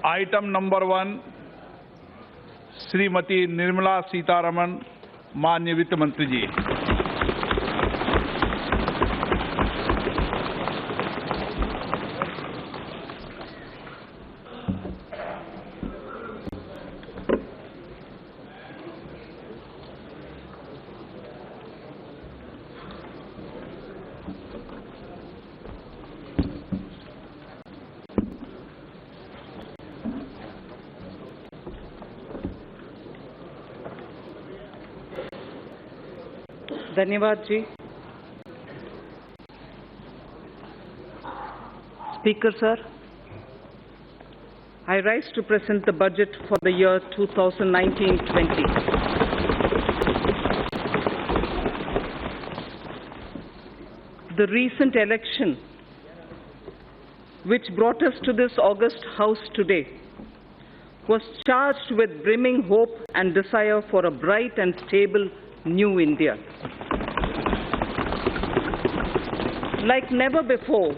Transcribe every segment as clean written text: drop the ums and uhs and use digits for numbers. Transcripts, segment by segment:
Item number 1, Shrimati Nirmala Sitharaman, माननीय वित्त मंत्री जी। धन्यवाद जी। Speaker sir, I rise to present the budget for the year 2019-20. The recent election, which brought us to this august house today, was charged with brimming hope and desire for a bright and stable new India. Like never before,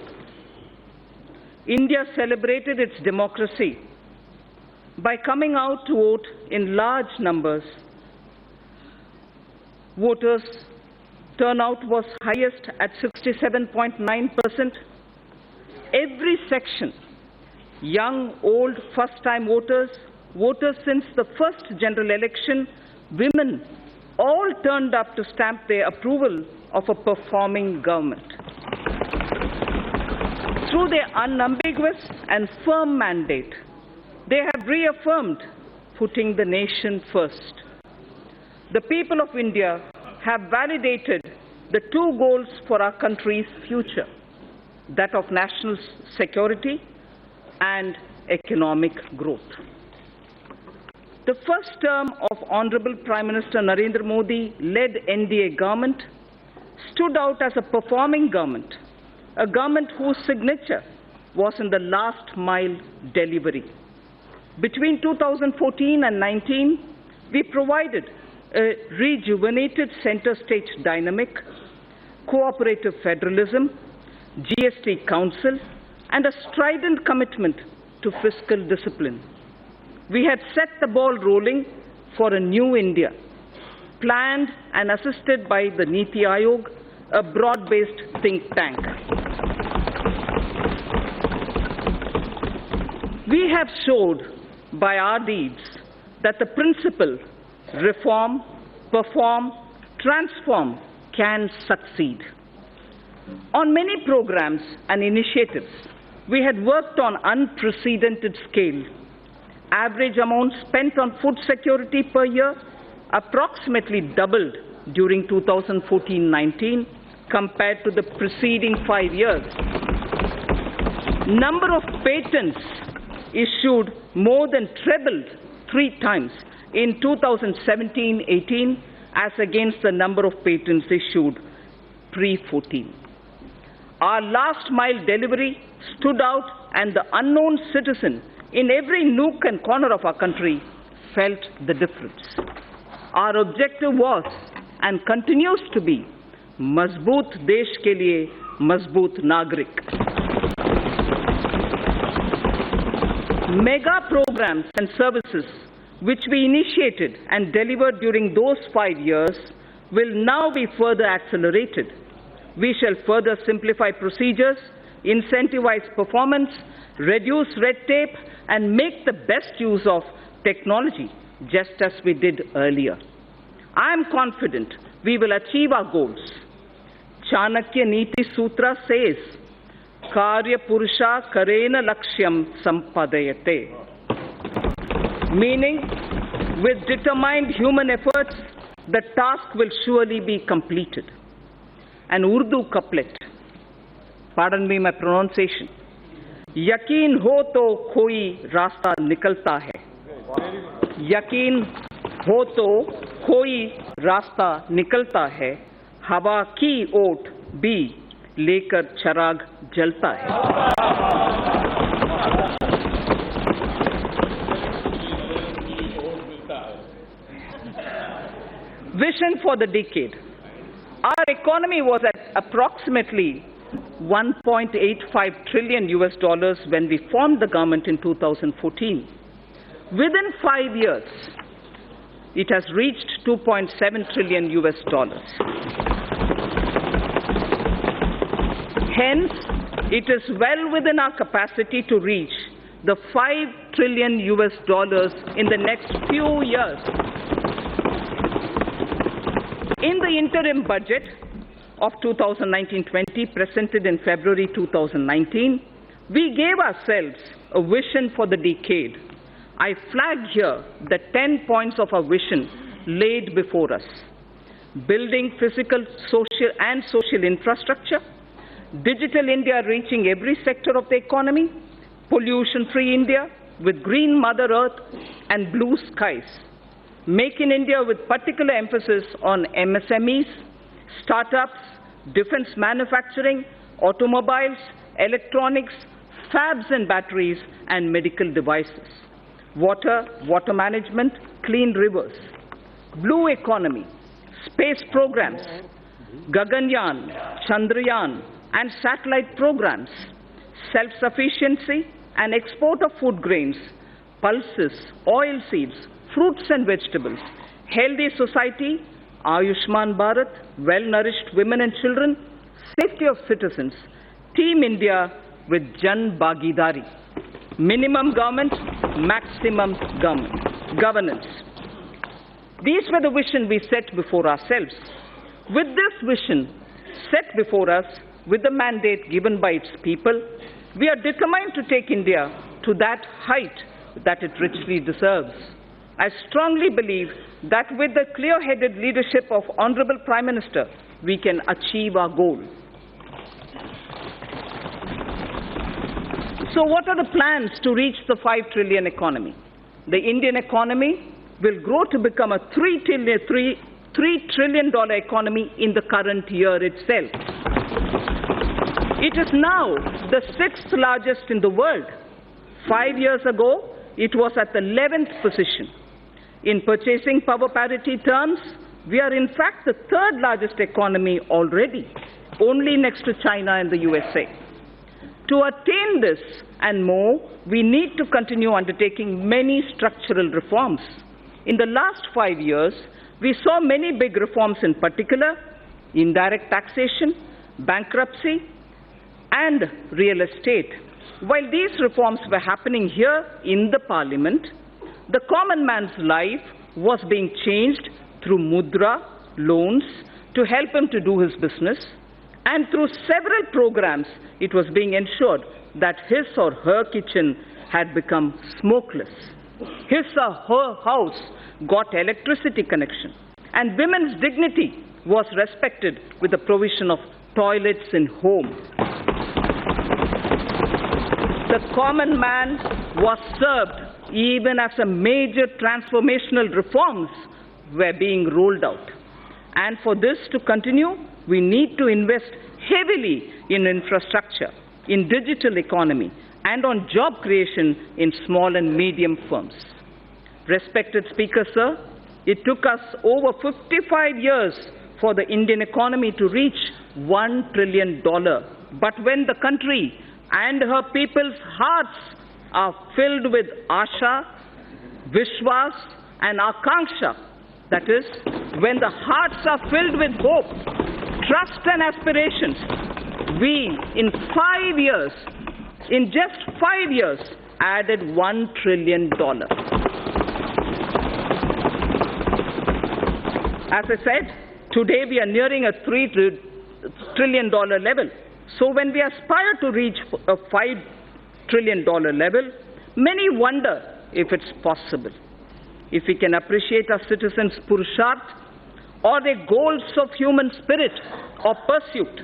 India celebrated its democracy by coming out to vote in large numbers. Voters' turnout was highest at 67.9%. Every section, young, old, first-time voters, voters since the first general election, women, all turned up to stamp their approval of a performing government. Through their unambiguous and firm mandate, they have reaffirmed putting the nation first. The people of India have validated the two goals for our country's future, that of national security and economic growth. The first term of Honorable Prime Minister Narendra Modi-led NDA government stood out as a performing government, a government whose signature was in the last mile delivery. Between 2014 and 19, we provided a rejuvenated center-stage dynamic, cooperative federalism, GST Council, and a strident commitment to fiscal discipline. We had set the ball rolling for a new India, planned and assisted by the Niti Aayog, a broad-based think tank. We have showed by our deeds that the principle reform, perform, transform can succeed. On many programs and initiatives, we had worked on unprecedented scale. Average amount spent on food security per year approximately doubled during 2014-19 compared to the preceding 5 years. Number of patents issued more than trebled 3 times in 2017-18 as against the number of patents issued pre-14. Our last mile delivery stood out, and the unknown citizen in every nook and corner of our country felt the difference. Our objective was and continues to be Mazboot Desh ke liye Mazboot Nagrik. Mega programs and services which we initiated and delivered during those 5 years will now be further accelerated. We shall further simplify procedures, incentivize performance, reduce red tape, and make the best use of technology, just as we did earlier. I am confident we will achieve our goals. Chanakya Niti Sutra says, Karya Purusha Karena Lakshyam Sampadayate. Meaning, with determined human efforts, the task will surely be completed. An Urdu couplet, pardon me my pronunciation, Yakin ho to koi rasta nikalta hai. Yakin ho to koi rasta nikalta hai. Hawa ki oat bhi lekar charag jalta hai. Vision for the decade. Our economy was at approximately 1.85 trillion US dollars when we formed the government in 2014. Within 5 years, it has reached 2.7 trillion US dollars. Hence, it is well within our capacity to reach the 5 trillion US dollars in the next few years. In the interim budget of 2019-20 presented in February 2019, we gave ourselves a vision for the decade. I flagged here the 10 points of our vision laid before us. Building physical, social infrastructure, Digital India reaching every sector of the economy, pollution-free India with green Mother Earth and blue skies, Make in India with particular emphasis on MSMEs, startups, defense manufacturing, automobiles, electronics, fabs and batteries, and medical devices. Water, water management, clean rivers, blue economy, space programs, Gaganyaan, Chandrayaan, and satellite programs, self-sufficiency and export of food grains, pulses, oil seeds, fruits and vegetables, healthy society, Ayushman Bharat, well-nourished women and children, safety of citizens, Team India with Jan Bhagidari, minimum government, maximum governance. These were the vision we set before ourselves. With this vision set before us, with the mandate given by its people, we are determined to take India to that height that it richly deserves. I strongly believe that with the clear-headed leadership of Honorable Prime Minister, we can achieve our goal. So what are the plans to reach the 5 trillion economy? The Indian economy will grow to become a $3 trillion economy in the current year itself. It is now the 6th largest in the world. 5 years ago, it was at the 11th position. In purchasing power parity terms, we are in fact the 3rd largest economy already, only next to China and the USA. To attain this and more, we need to continue undertaking many structural reforms. In the last 5 years, we saw many big reforms, in particular, indirect taxation, bankruptcy, and real estate. While these reforms were happening here in the Parliament, the common man's life was being changed through mudra, loans, to help him to do his business, and through several programs, it was being ensured that his or her kitchen had become smokeless. His or her house got electricity connection, and women's dignity was respected with the provision of toilets in home. The common man was served even as a major transformational reforms were being rolled out. And for this to continue, we need to invest heavily in infrastructure, in digital economy, and on job creation in small and medium firms. Respected Speaker, sir, it took us over 55 years for the Indian economy to reach $1 trillion. But when the country and her people's hearts are filled with Asha, Vishwas, and Akanksha, that is, when the hearts are filled with hope, trust and aspirations, we, in just 5 years, added $1 trillion. As I said, today we are nearing a $3 trillion level. So when we aspire to reach a $5 trillion level, many wonder if it's possible. If we can appreciate our citizens' purusharth or their goals of human spirit or pursuit,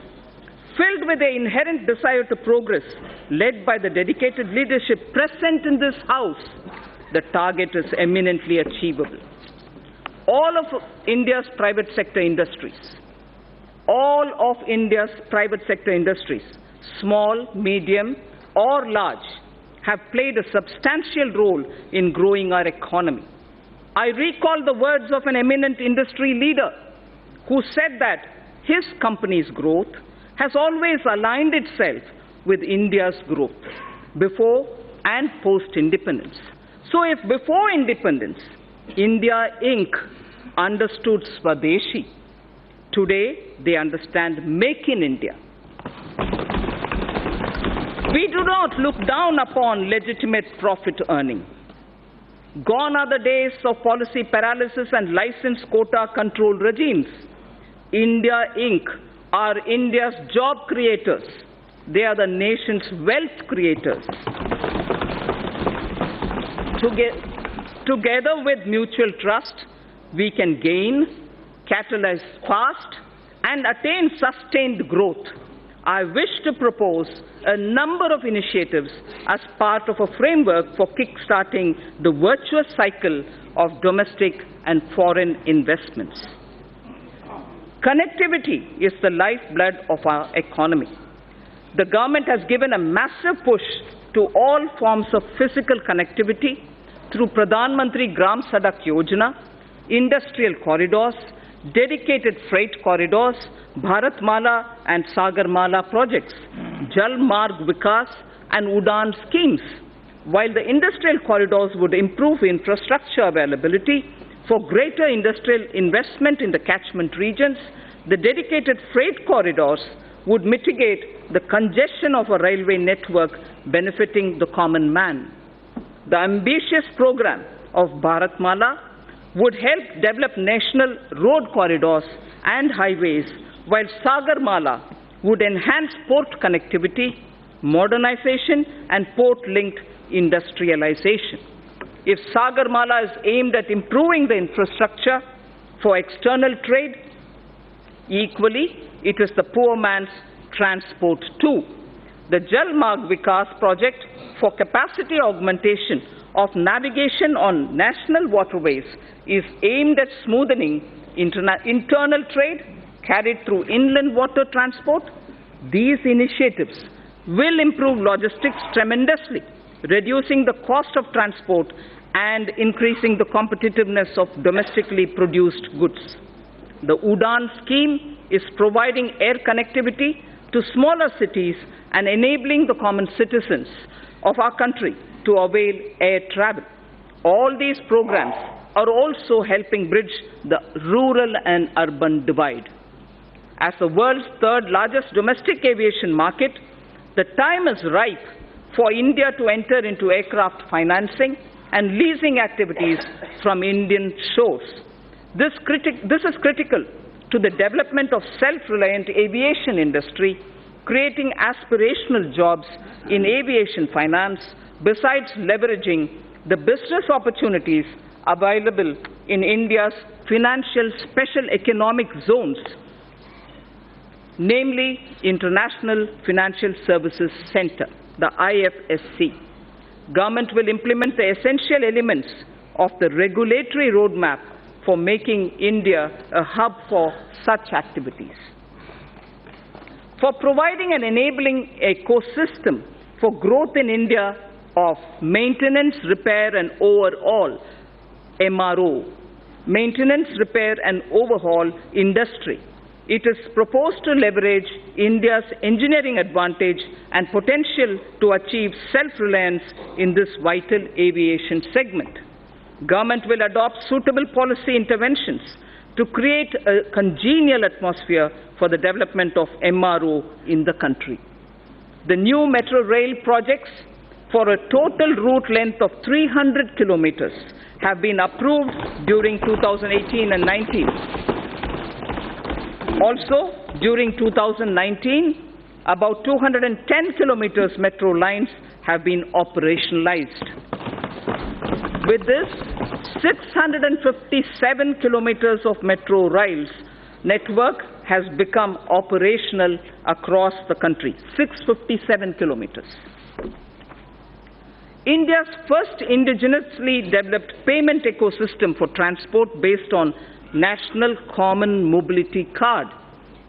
filled with the inherent desire to progress, led by the dedicated leadership present in this House, the target is eminently achievable. All of India's private sector industries, small, medium, or large, have played a substantial role in growing our economy. I recall the words of an eminent industry leader who said that his company's growth has always aligned itself with India's growth, before and post-independence. So if before independence, India Inc. understood Swadeshi, today they understand Make in India. We do not look down upon legitimate profit earning. Gone are the days of policy paralysis and license quota control regimes. India Inc. are India's job creators. They are the nation's wealth creators. Together with mutual trust, we can gain, catalyze fast, and attain sustained growth. I wish to propose a number of initiatives as part of a framework for kick-starting the virtuous cycle of domestic and foreign investments. Connectivity is the lifeblood of our economy. The government has given a massive push to all forms of physical connectivity through Pradhan Mantri Gram Sadak Yojana, industrial corridors, dedicated freight corridors, Bharatmala and Sagarmala projects, Jal Marg Vikas and Udan schemes. While the industrial corridors would improve infrastructure availability for greater industrial investment in the catchment regions, the dedicated freight corridors would mitigate the congestion of a railway network benefiting the common man. The ambitious program of Bharatmala would help develop national road corridors and highways, while Sagarmala would enhance port connectivity, modernization, and port-linked industrialization. If Sagarmala is aimed at improving the infrastructure for external trade, equally, it is the poor man's transport too. The Jal Marg Vikas project for capacity augmentation of navigation on national waterways is aimed at smoothing internal trade carried through inland water transport. These initiatives will improve logistics tremendously, reducing the cost of transport and increasing the competitiveness of domestically produced goods. The Udan scheme is providing air connectivity to smaller cities and enabling the common citizens of our country to avail air travel. All these programs are also helping bridge the rural and urban divide. As the world's third largest domestic aviation market, the time is ripe for India to enter into aircraft financing and leasing activities from Indian shores. This is critical to the development of self-reliant aviation industry, creating aspirational jobs in aviation finance, besides leveraging the business opportunities available in India's financial special economic zones, namely International Financial Services Center, the IFSC. Government will implement the essential elements of the regulatory roadmap for making India a hub for such activities. For providing an enabling ecosystem for growth in India of maintenance, repair and overhaul, MRO, maintenance, repair and overhaul industry, it is proposed to leverage India's engineering advantage and potential to achieve self-reliance in this vital aviation segment. Government will adopt suitable policy interventions to create a congenial atmosphere for the development of MRO in the country. The new metro rail projects for a total route length of 300 kilometers have been approved during 2018 and 19. Also, during 2019, about 210 kilometers metro lines have been operationalized. With this, 657 kilometers of metro rails network has become operational across the country. 657 kilometers. India's first indigenously developed payment ecosystem for transport based on National Common Mobility Card,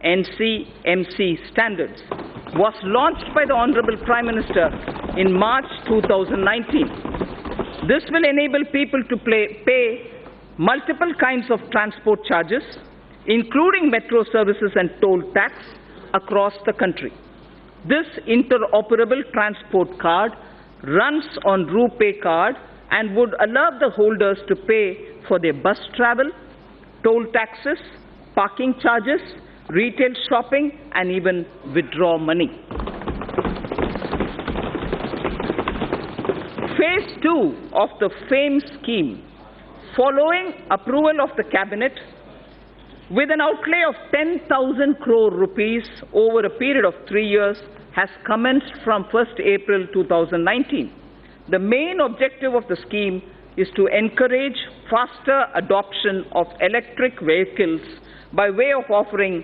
NCMC standards, was launched by the Honorable Prime Minister in March 2019. This will enable people to pay multiple kinds of transport charges, including metro services and toll tax, across the country. This interoperable transport card runs on RuPay card and would allow the holders to pay for their bus travel, toll taxes, parking charges, retail shopping, and even withdraw money. Phase 2 of the FAME scheme, following approval of the Cabinet, with an outlay of 10,000 crore rupees over a period of 3 years, has commenced from 1st April 2019. The main objective of the scheme is to encourage faster adoption of electric vehicles by way of offering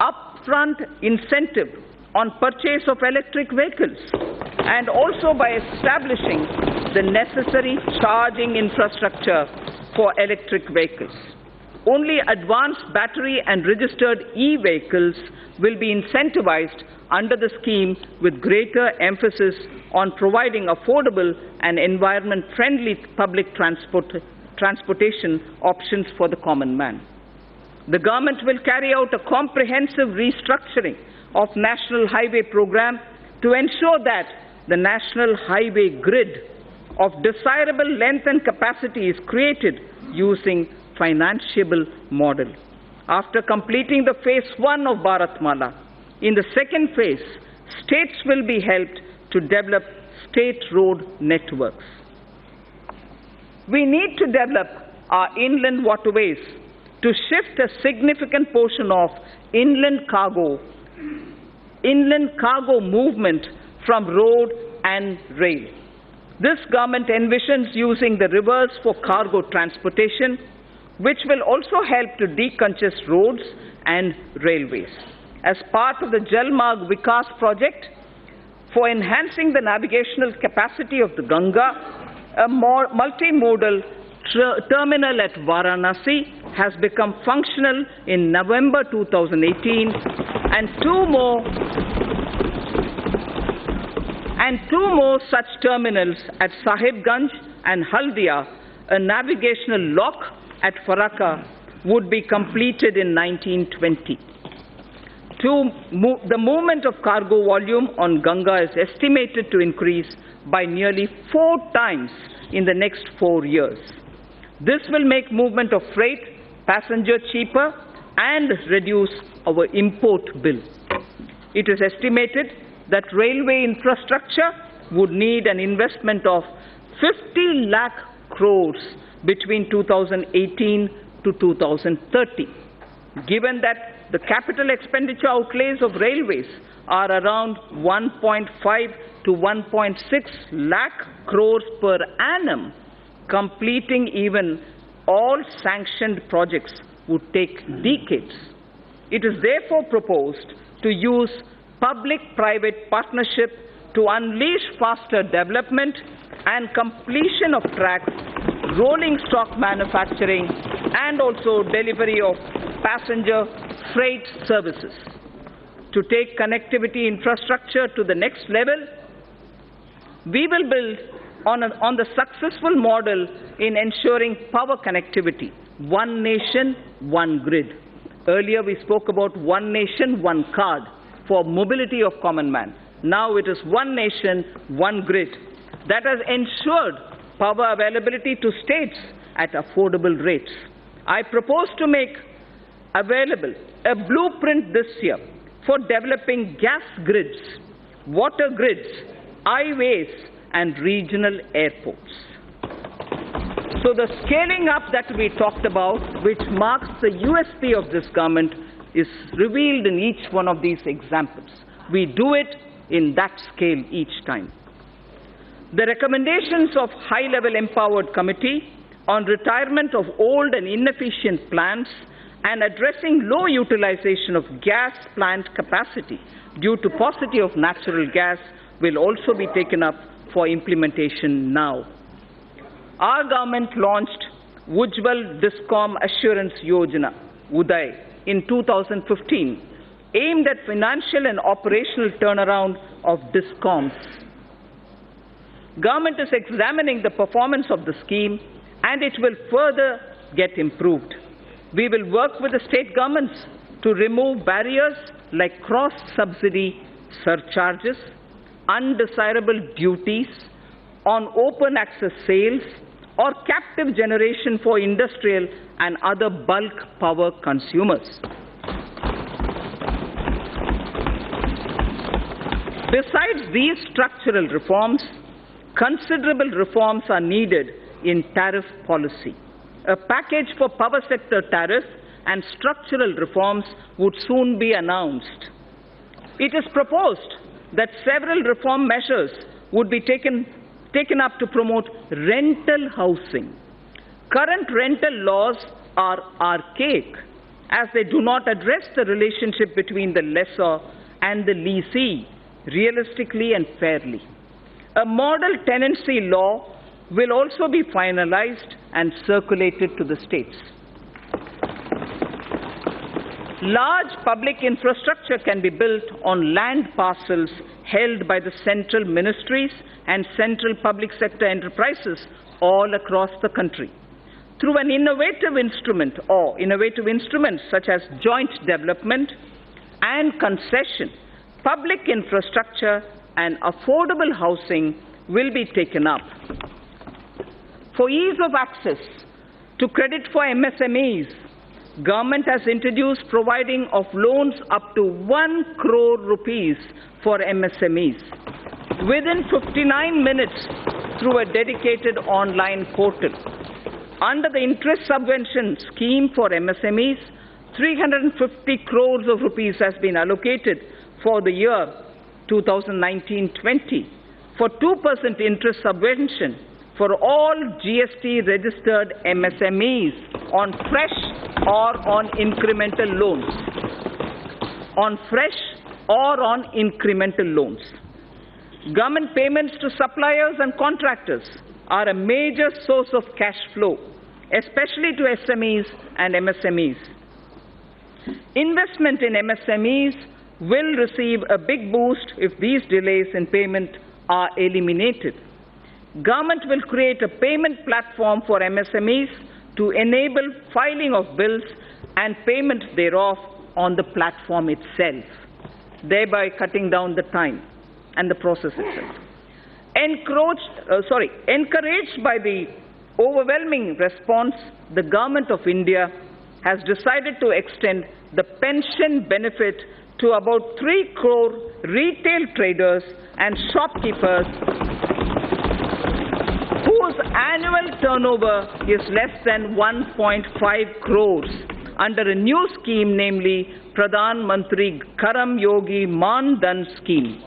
upfront incentive on purchase of electric vehicles and also by establishing the necessary charging infrastructure for electric vehicles. Only advanced battery and registered e-vehicles will be incentivized under the scheme, with greater emphasis on providing affordable and environment-friendly public transportation options for the common man. The government will carry out a comprehensive restructuring of National Highway Program to ensure that the National Highway Grid of desirable length and capacity is created using financiable model. After completing the phase 1 of Bharatmala, in the second phase, states will be helped to develop state road networks. We need to develop our inland waterways to shift a significant portion of inland cargo movement from road and rail. This government envisions using the rivers for cargo transportation, which will also help to decongest roads and railways. As part of the Jal Marg Vikas project, for enhancing the navigational capacity of the Ganga, a multimodal terminal at Varanasi has become functional in November 2018, and two more such terminals at Sahibganj and Haldia, a navigational lock at Farakka, would be completed in 1920. The movement of cargo volume on Ganga is estimated to increase by nearly 4 times in the next 4 years. This will make movement of freight, passenger cheaper and reduce our import bill. It is estimated that railway infrastructure would need an investment of 50 lakh crores between 2018 to 2030. Given that the capital expenditure outlays of railways are around 1.5 to 1.6 lakh crores per annum, completing even all sanctioned projects would take decades. It is therefore proposed to use public-private partnership to unleash faster development and completion of tracks, rolling stock manufacturing, and also delivery of passenger freight services. To take connectivity infrastructure to the next level, we will build on the successful model in ensuring power connectivity, one nation, one grid. Earlier we spoke about one nation, one card for mobility of common man. Now it is one nation, one grid that has ensured power availability to states at affordable rates. I propose to make available a blueprint this year for developing gas grids, water grids, highways, and regional airports. So the scaling up that we talked about, which marks the USP of this government, is revealed in each one of these examples. We do it in that scale each time. The recommendations of high-level empowered committee on retirement of old and inefficient plants and addressing low utilization of gas plant capacity due to paucity of natural gas will also be taken up for implementation now. Our government launched Ujjwal Discom Assurance Yojana, UDAY, in 2015, aimed at financial and operational turnaround of discoms. Government is examining the performance of the scheme, and it will further get improved. We will work with the state governments to remove barriers like cross-subsidy surcharges, undesirable duties on open access sales, or captive generation for industrial and other bulk power consumers. Besides these structural reforms, considerable reforms are needed in tariff policy. A package for power sector tariff and structural reforms would soon be announced. It is proposed that several reform measures would be taken up to promote rental housing. Current rental laws are archaic as they do not address the relationship between the lessor and the lessee realistically and fairly. A model tenancy law will also be finalized and circulated to the states. Large public infrastructure can be built on land parcels held by the central ministries and central public sector enterprises all across the country. Through an innovative instrument or innovative instruments such as joint development and concession, public infrastructure and affordable housing will be taken up. For ease of access to credit for MSMEs, Government has introduced providing of loans up to 1 crore rupees for MSMEs within 59 minutes through a dedicated online portal. Under the interest subvention scheme for MSMEs, 350 crores of rupees has been allocated for the year 2019-20 for 2% interest subvention for all GST registered MSMEs on fresh or on incremental loans. On fresh or on incremental loans. Government payments to suppliers and contractors are a major source of cash flow, especially to SMEs and MSMEs. Investment in MSMEs will receive a big boost if these delays in payment are eliminated. Government will create a payment platform for MSMEs to enable filing of bills and payment thereof on the platform itself, thereby cutting down the time and the process itself. Encouraged by the overwhelming response, the Government of India has decided to extend the pension benefit to about 3 crore retail traders and shopkeepers whose annual turnover is less than 1.5 crores under a new scheme, namely Pradhan Mantri Karam Yogi Man Dhan scheme.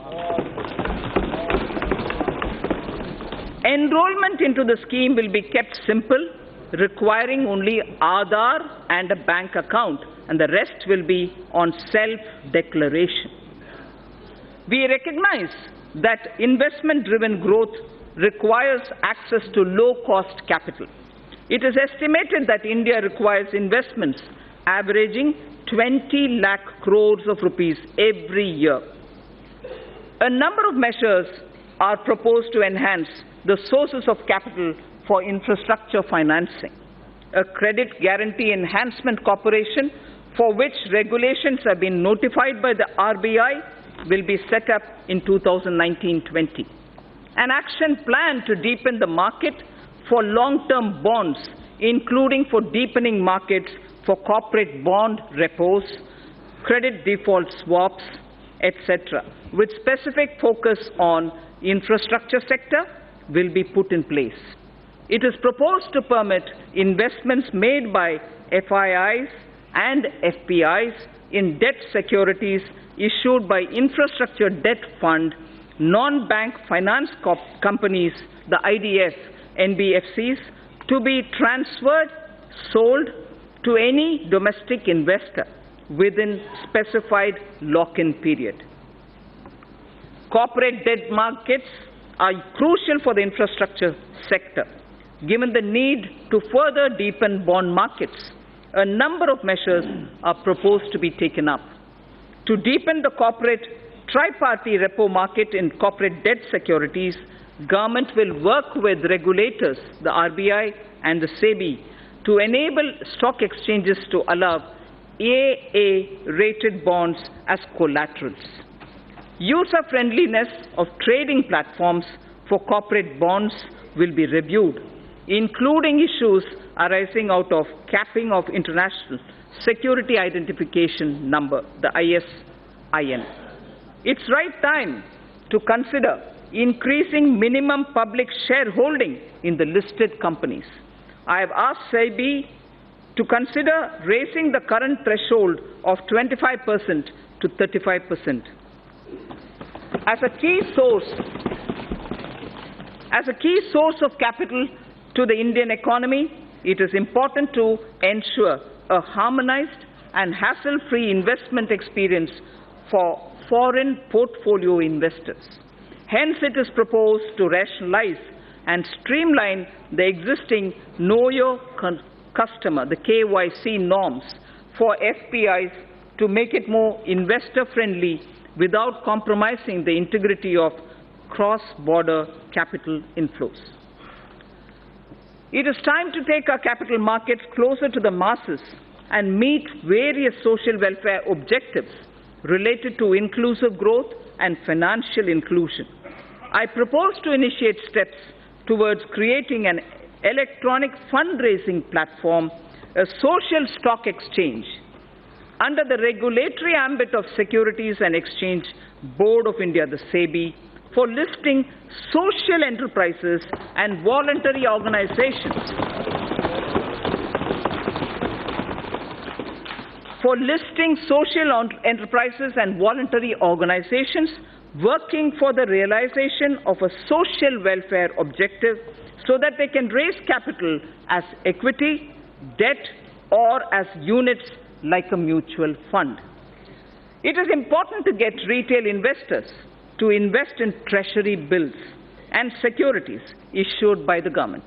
Enrollment into the scheme will be kept simple, requiring only Aadhaar and a bank account, and the rest will be on self-declaration. We recognize that investment-driven growth requires access to low-cost capital. It is estimated that India requires investments averaging 20 lakh crores of rupees every year. A number of measures are proposed to enhance the sources of capital for infrastructure financing. A Credit Guarantee Enhancement Corporation, for which regulations have been notified by the RBI, will be set up in 2019-20. An action plan to deepen the market for long-term bonds, including for deepening markets for corporate bond repos, credit default swaps, etc., with specific focus on infrastructure sector, will be put in place. It is proposed to permit investments made by FIIs and FPIs in debt securities issued by Infrastructure Debt Fund, non-bank finance companies, the IDF, NBFCs, to be transferred, sold to any domestic investor within specified lock-in period. Corporate debt markets are crucial for the infrastructure sector, given the need to further deepen bond markets. A number of measures are proposed to be taken up. To deepen the corporate tri-party repo market in corporate debt securities, government will work with regulators, the RBI and the SEBI, to enable stock exchanges to allow AA-rated bonds as collaterals. User-friendliness of trading platforms for corporate bonds will be reviewed, including issues arising out of capping of International Security Identification Number, the ISIN. It's right time to consider increasing minimum public shareholding in the listed companies. I have asked SEBI to consider raising the current threshold of 25% to 35%. As a key source of capital to the Indian economy, it is important to ensure a harmonized and hassle-free investment experience for foreign portfolio investors. Hence, it is proposed to rationalize and streamline the existing Know Your Customer, the KYC norms for FPIs to make it more investor-friendly without compromising the integrity of cross-border capital inflows. It is time to take our capital markets closer to the masses and meet various social welfare objectives related to inclusive growth and financial inclusion. I propose to initiate steps towards creating an electronic fundraising platform, a social stock exchange, under the regulatory ambit of Securities and Exchange Board of India, the SEBI, for listing social enterprises and voluntary organizations. For listing social enterprises and voluntary organizations working for the realization of a social welfare objective so that they can raise capital as equity, debt, or as units like a mutual fund. It is important to get retail investors to invest in treasury bills and securities issued by the government.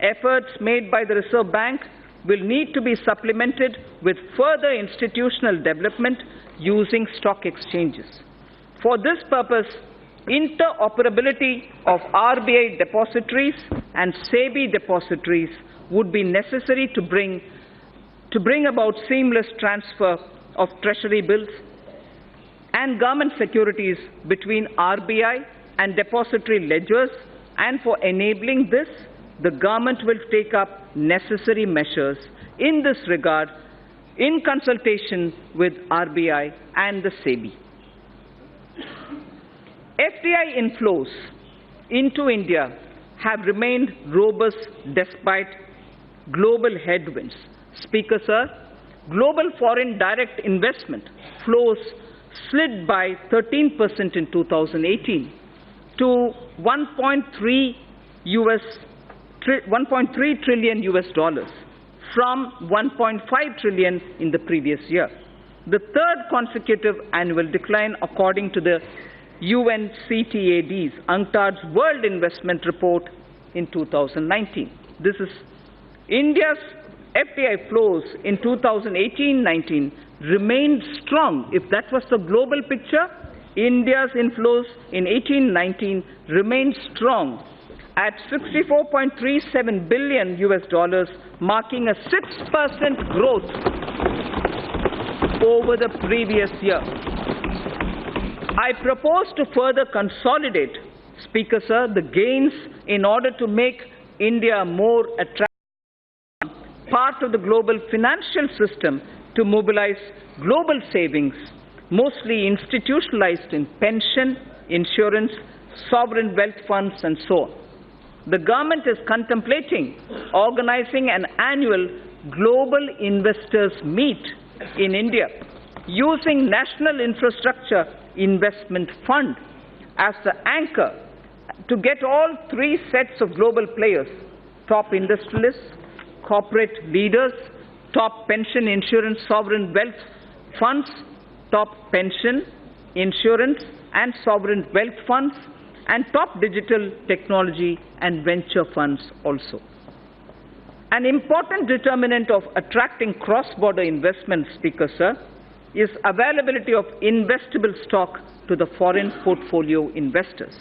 Efforts made by the Reserve Bank will need to be supplemented with further institutional development using stock exchanges. For this purpose, interoperability of RBI depositories and SEBI depositories would be necessary to bring about seamless transfer of treasury bills and government securities between RBI and depository ledgers, and for enabling this, the government will take up necessary measures in this regard in consultation with RBI and the SEBI. FDI inflows into India have remained robust despite global headwinds. Speaker, sir, global foreign direct investment flows slid by 13% in 2018 to $1.3 trillion US dollars from $1.5 trillion in the previous year, the third consecutive annual decline according to the UNCTAD's UNCTAD's World Investment Report in 2019. This is India's FDI flows in 2018-19 remained strong. If that was the global picture, India's inflows in 18-19 remained strong at $64.37 billion US dollars, marking a 6% growth over the previous year. I propose to further consolidate, Speaker, sir, the gains in order to make India more attractive part of the global financial system to mobilize global savings, mostly institutionalized in pension, insurance, sovereign wealth funds, and so on. The government is contemplating organizing an annual global investors meet in India using National Infrastructure Investment Fund as the anchor to get all three sets of global players, top industrialists, corporate leaders, top pension, insurance, sovereign wealth funds, top pension, insurance, and sovereign wealth funds, and top digital technology and venture funds also. An important determinant of attracting cross-border investment, Speaker, sir, is availability of investable stock to the foreign portfolio investors.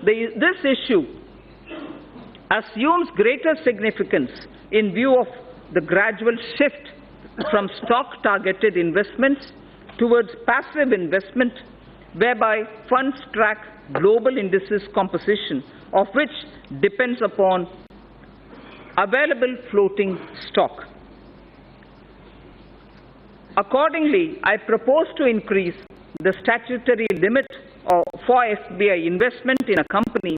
This issue assumes greater significance in view of the gradual shift from stock-targeted investments towards passive investment, whereby funds track global indices composition, of which depends upon available floating stock. Accordingly, I propose to increase the statutory limit for FBI investment in a company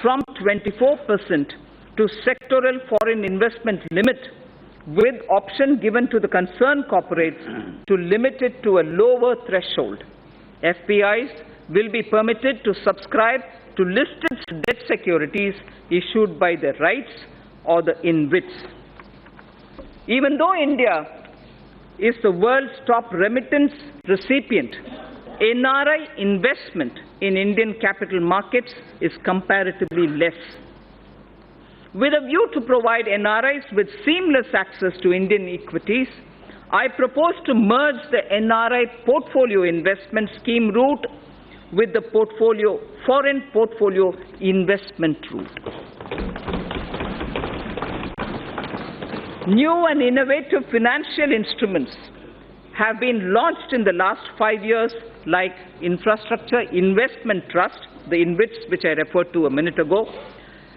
from 24% to sectoral foreign investment limit, with option given to the concerned corporates to limit it to a lower threshold. FPIs will be permitted to subscribe to listed debt securities issued by the REITs or the InvITs. Even though India is the world's top remittance recipient, NRI investment in Indian capital markets is comparatively less. With a view to provide NRIs with seamless access to Indian equities, I propose to merge the NRI portfolio investment scheme route with the foreign portfolio investment route. New and innovative financial instruments have been launched in the last 5 years, like Infrastructure Investment Trust, the InvITs which I referred to a minute ago,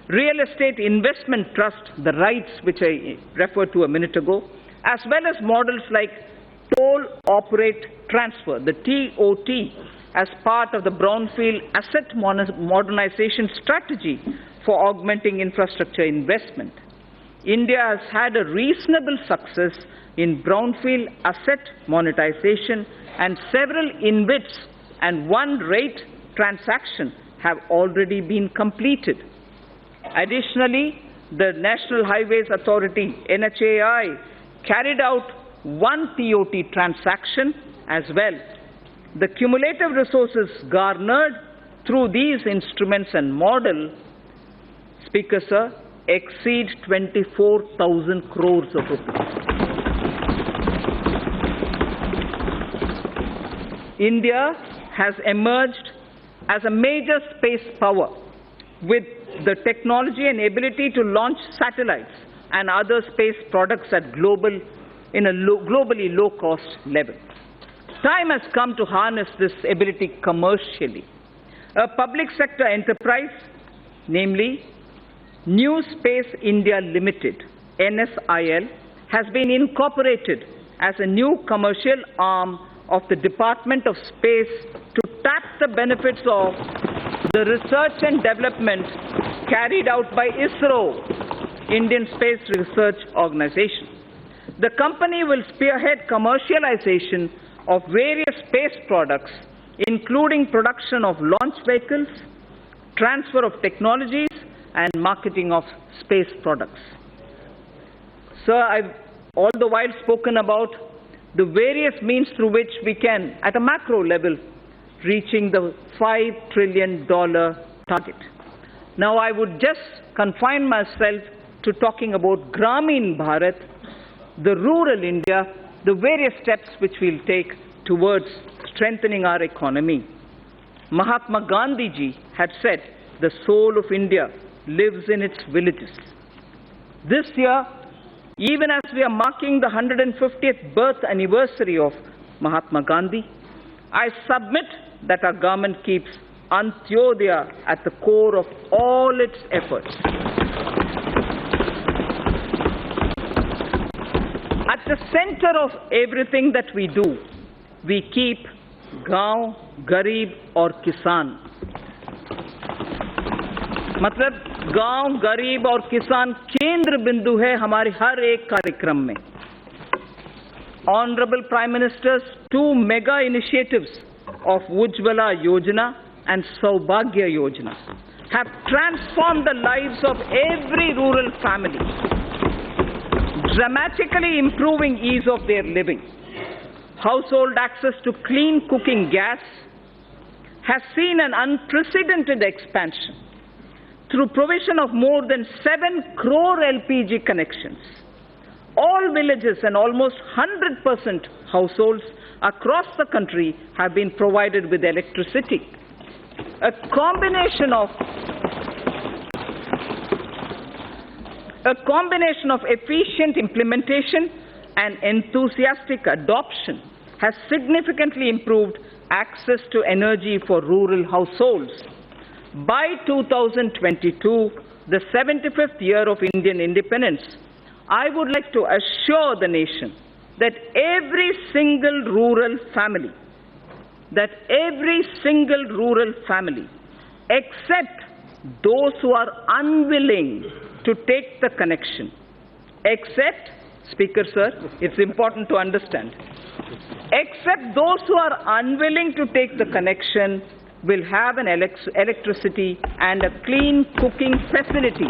Real Estate Investment Trust, the REITs which I referred to a minute ago, as well as models like Toll Operate Transfer, the TOT, as part of the Brownfield Asset Modernization Strategy for augmenting infrastructure investment. India has had a reasonable success in brownfield asset monetization, and several InvITs and one REIT transaction have already been completed. Additionally, the National Highways Authority, NHAI, carried out one TOT transaction as well. The cumulative resources garnered through these instruments and model, Speaker Sir, exceed 24,000 crores of rupees. India has emerged as a major space power with the technology and ability to launch satellites and other space products at globally low-cost level. Time has come to harness this ability commercially. A public sector enterprise, namely New Space India Limited, NSIL, has been incorporated as a new commercial arm of the Department of Space to tap the benefits of the research and development carried out by ISRO, Indian Space Research Organization. The company will spearhead commercialization of various space products, including production of launch vehicles, transfer of technologies, and marketing of space products. Sir, I've all the while spoken about the various means through which we can, at a macro level, reaching the $5 trillion target. Now, I would just confine myself to talking about Gramin Bharat, the rural India, the various steps which we'll take towards strengthening our economy. Mahatma Gandhi ji had said, the soul of India lives in its villages. This year, even as we are marking the 150th birth anniversary of Mahatma Gandhi, I submit that our government keeps Antyodaya at the core of all its efforts. At the center of everything that we do, we keep Gaon, Garib और Kisan. मतलब गांव, गरीब और किसान केंद्र बिंदु है हमारे हर एक कार्यक्रम में. Honorable Prime Minister's two mega initiatives of Ujjwala Yojana and Saubhagya Yojana have transformed the lives of every rural family, dramatically improving ease of their living. Household access to clean cooking gas has seen an unprecedented expansion through provision of more than 7 crore LPG connections. All villages and almost 100% households across the country have been provided with electricity. A combination of efficient implementation and enthusiastic adoption has significantly improved access to energy for rural households. By 2022, the 75th year of Indian independence, I would like to assure the nation that every single rural family, except those who are unwilling to take the connection, except, Speaker Sir, it's important to understand, except those who are unwilling to take the connection will have an electricity and a clean cooking facility.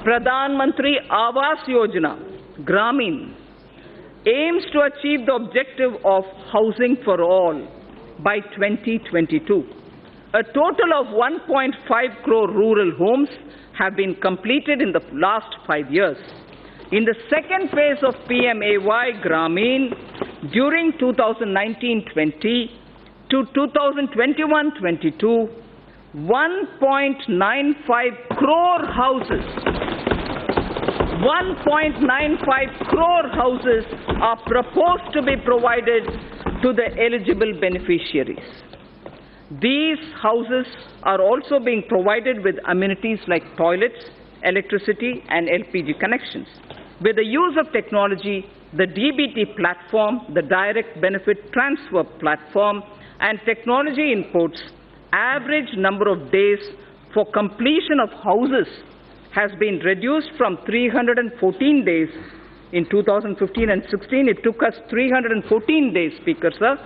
Pradhan Mantri Awas Yojana, Gramin, aims to achieve the objective of housing for all by 2022. A total of 1.5 crore rural homes have been completed in the last 5 years. In the second phase of PMAY Gramin, during 2019-20 to 2021-22, 1.95 crore houses are proposed to be provided to the eligible beneficiaries. These houses are also being provided with amenities like toilets, electricity and LPG connections. With the use of technology, the DBT platform, the Direct Benefit Transfer platform and technology inputs, average number of days for completion of houses has been reduced from 314 days in 2015 and 16. It took us 314 days, Speaker Sir.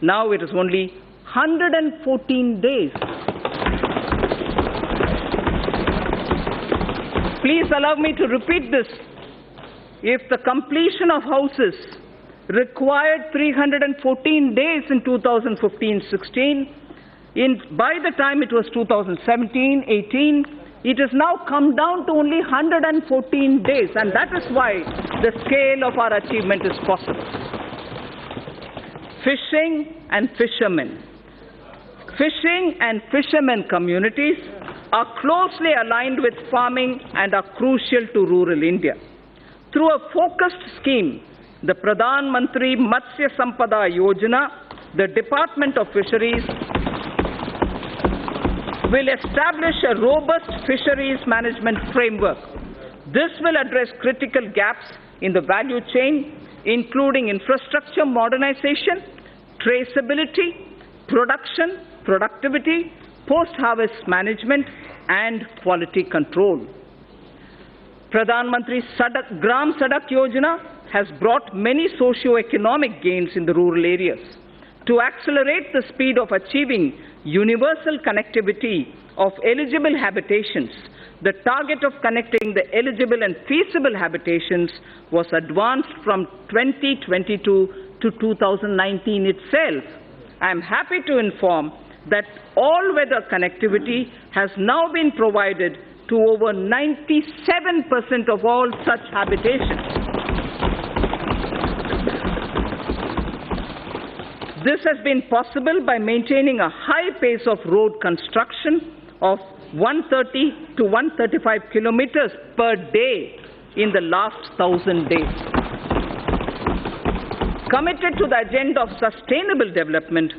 Now it is only 114 days. Please allow me to repeat this. If the completion of houses required 314 days in 2015-16, by the time it was 2017-18, it has now come down to only 114 days, and that is why the scale of our achievement is possible. Fishing and fishermen. Fishing and fishermen communities are closely aligned with farming and are crucial to rural India. Through a focused scheme, the Pradhan Mantri Matsya Sampada Yojana, the Department of Fisheries will establish a robust fisheries management framework. This will address critical gaps in the value chain, including infrastructure modernization, traceability, production, productivity, post-harvest management, and quality control. Pradhan Mantri Gram Sadak Yojana has brought many socio-economic gains in the rural areas. To accelerate the speed of achieving universal connectivity of eligible habitations, the target of connecting the eligible and feasible habitations was advanced from 2022 to 2019 itself. I am happy to inform that all-weather connectivity has now been provided to over 97% of all such habitations. This has been possible by maintaining a high pace of road construction of 130 to 135 kilometers per day in the last 1,000 days. Committed to the agenda of sustainable development,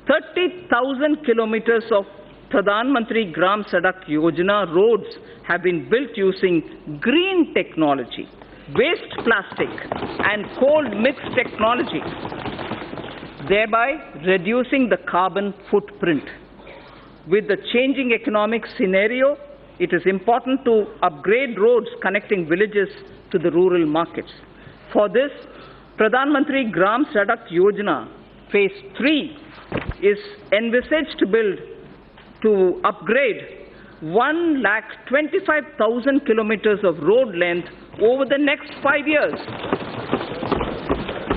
30,000 kilometers of Pradhan Mantri Gram Sadak Yojana roads have been built using green technology, waste plastic and cold mix technology, thereby reducing the carbon footprint. With the changing economic scenario, it is important to upgrade roads connecting villages to the rural markets. For this, Pradhan Mantri Gram Sadak Yojana Phase 3 is envisaged to upgrade 1,25,000 kilometers of road length over the next 5 years,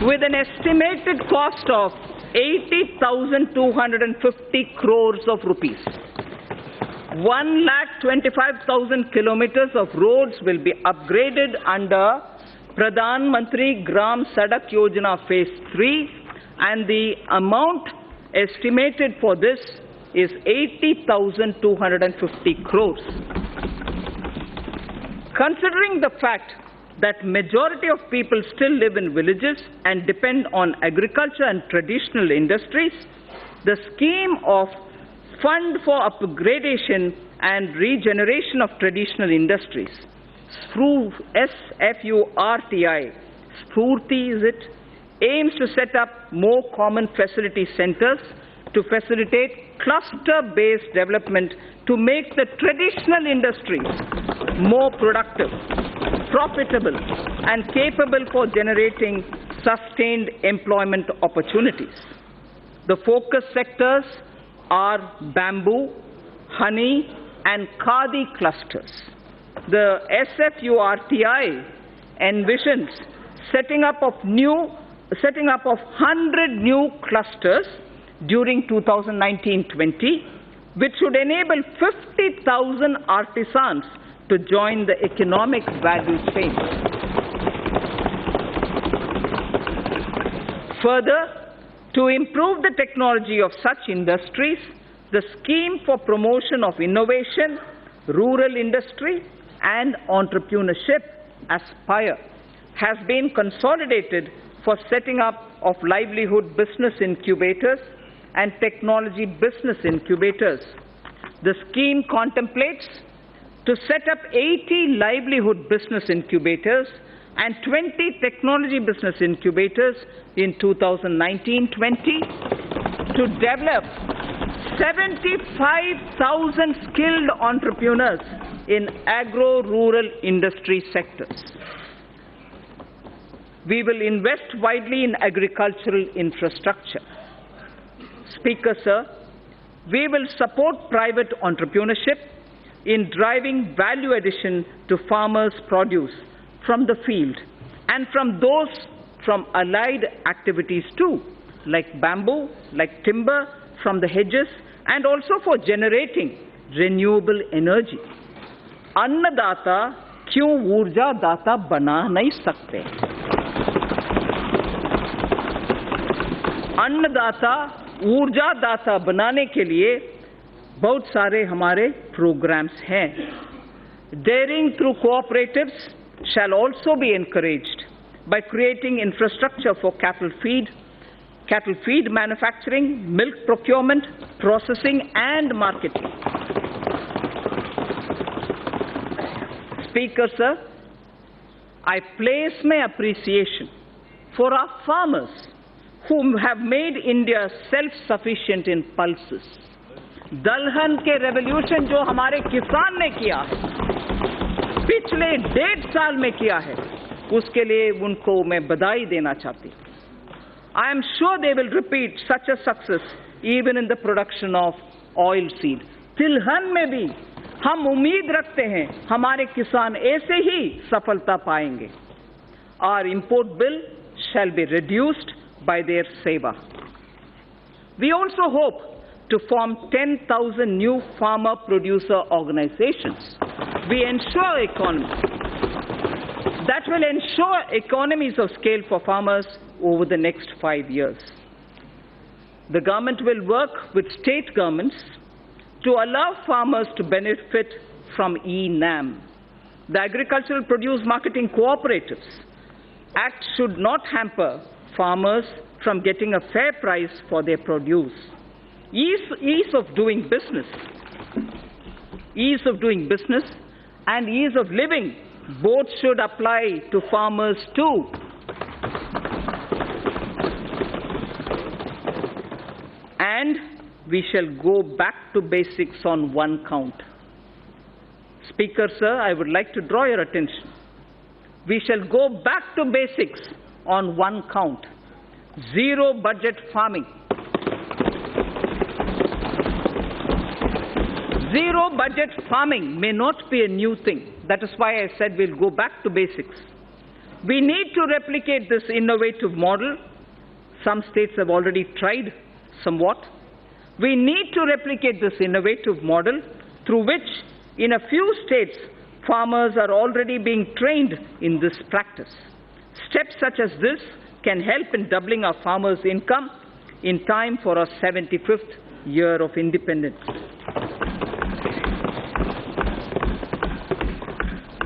with an estimated cost of 80,250 crores of rupees. 1,25,000 kilometers of roads will be upgraded under Pradhan Mantri Gram Sadak Yojana Phase 3, and the amount estimated for this is 80,250 crores. Considering the fact that majority of people still live in villages and depend on agriculture and traditional industries, the scheme of Fund for Upgradation and Regeneration of Traditional Industries, SFURTI, Spurti is it, aims to set up more common facility centers to facilitate cluster-based development to make the traditional industries more productive, profitable, and capable for generating sustained employment opportunities. The focus sectors are bamboo, honey, and khadi clusters. The SFURTI envisions setting up of 100 new clusters during 2019-20, which should enable 50,000 artisans to join the economic value chain. Further, to improve the technology of such industries, the Scheme for Promotion of Innovation, Rural Industry and Entrepreneurship, ASPIRE, has been consolidated for setting up of livelihood business incubators and technology business incubators. The scheme contemplates to set up 80 livelihood business incubators and 20 technology business incubators in 2019-20 to develop 75,000 skilled entrepreneurs in agro-rural industry sectors. We will invest widely in agricultural infrastructure. Speaker, sir, we will support private entrepreneurship in driving value addition to farmers' produce from the field and from allied activities too, like bamboo, like timber from the hedges, and also for generating renewable energy. अन्नदाता क्यों ऊर्जा दाता बना नहीं सकते? अन्नदाता ऊर्जा दाता बनाने के लिए बहुत सारे हमारे प्रोग्राम्स हैं. Daring through cooperatives shall also be encouraged by creating infrastructure for cattle feed manufacturing, milk procurement, processing and marketing. Speaker, sir, I place my appreciation for our farmers who have made India self-sufficient in pulses. दलहन के revolution जो हमारे किसान ने किया है, पिछले 1.5 साल में किया है, उसके लिए उनको मैं बधाई देना चाहती हूँ. I am sure they will repeat such a success even in the production of oil seed. तिलहन में भी हम उम्मीद रखते हैं हमारे किसान ऐसे ही सफलता पाएंगे. Our import bill shall be reduced by their Sabha. We also hope to form 10,000 new farmer producer organizations. That will ensure economies of scale for farmers over the next 5 years. The government will work with state governments to allow farmers to benefit from e-NAM. The Agricultural Produce Marketing Cooperatives Act should not hamper farmers from getting a fair price for their produce. Ease of doing business and ease of living both should apply to farmers too. And we shall go back to basics on one count. Speaker, sir, I would like to draw your attention. We shall go back to basics on one count. Zero budget farming. Zero budget farming may not be a new thing. That is why I said we'll go back to basics. We need to replicate this innovative model. Some states have already tried somewhat. We need to replicate this innovative model through which, in a few states, farmers are already being trained in this practice. Steps such as this can help in doubling our farmers' income in time for our 75th year of independence.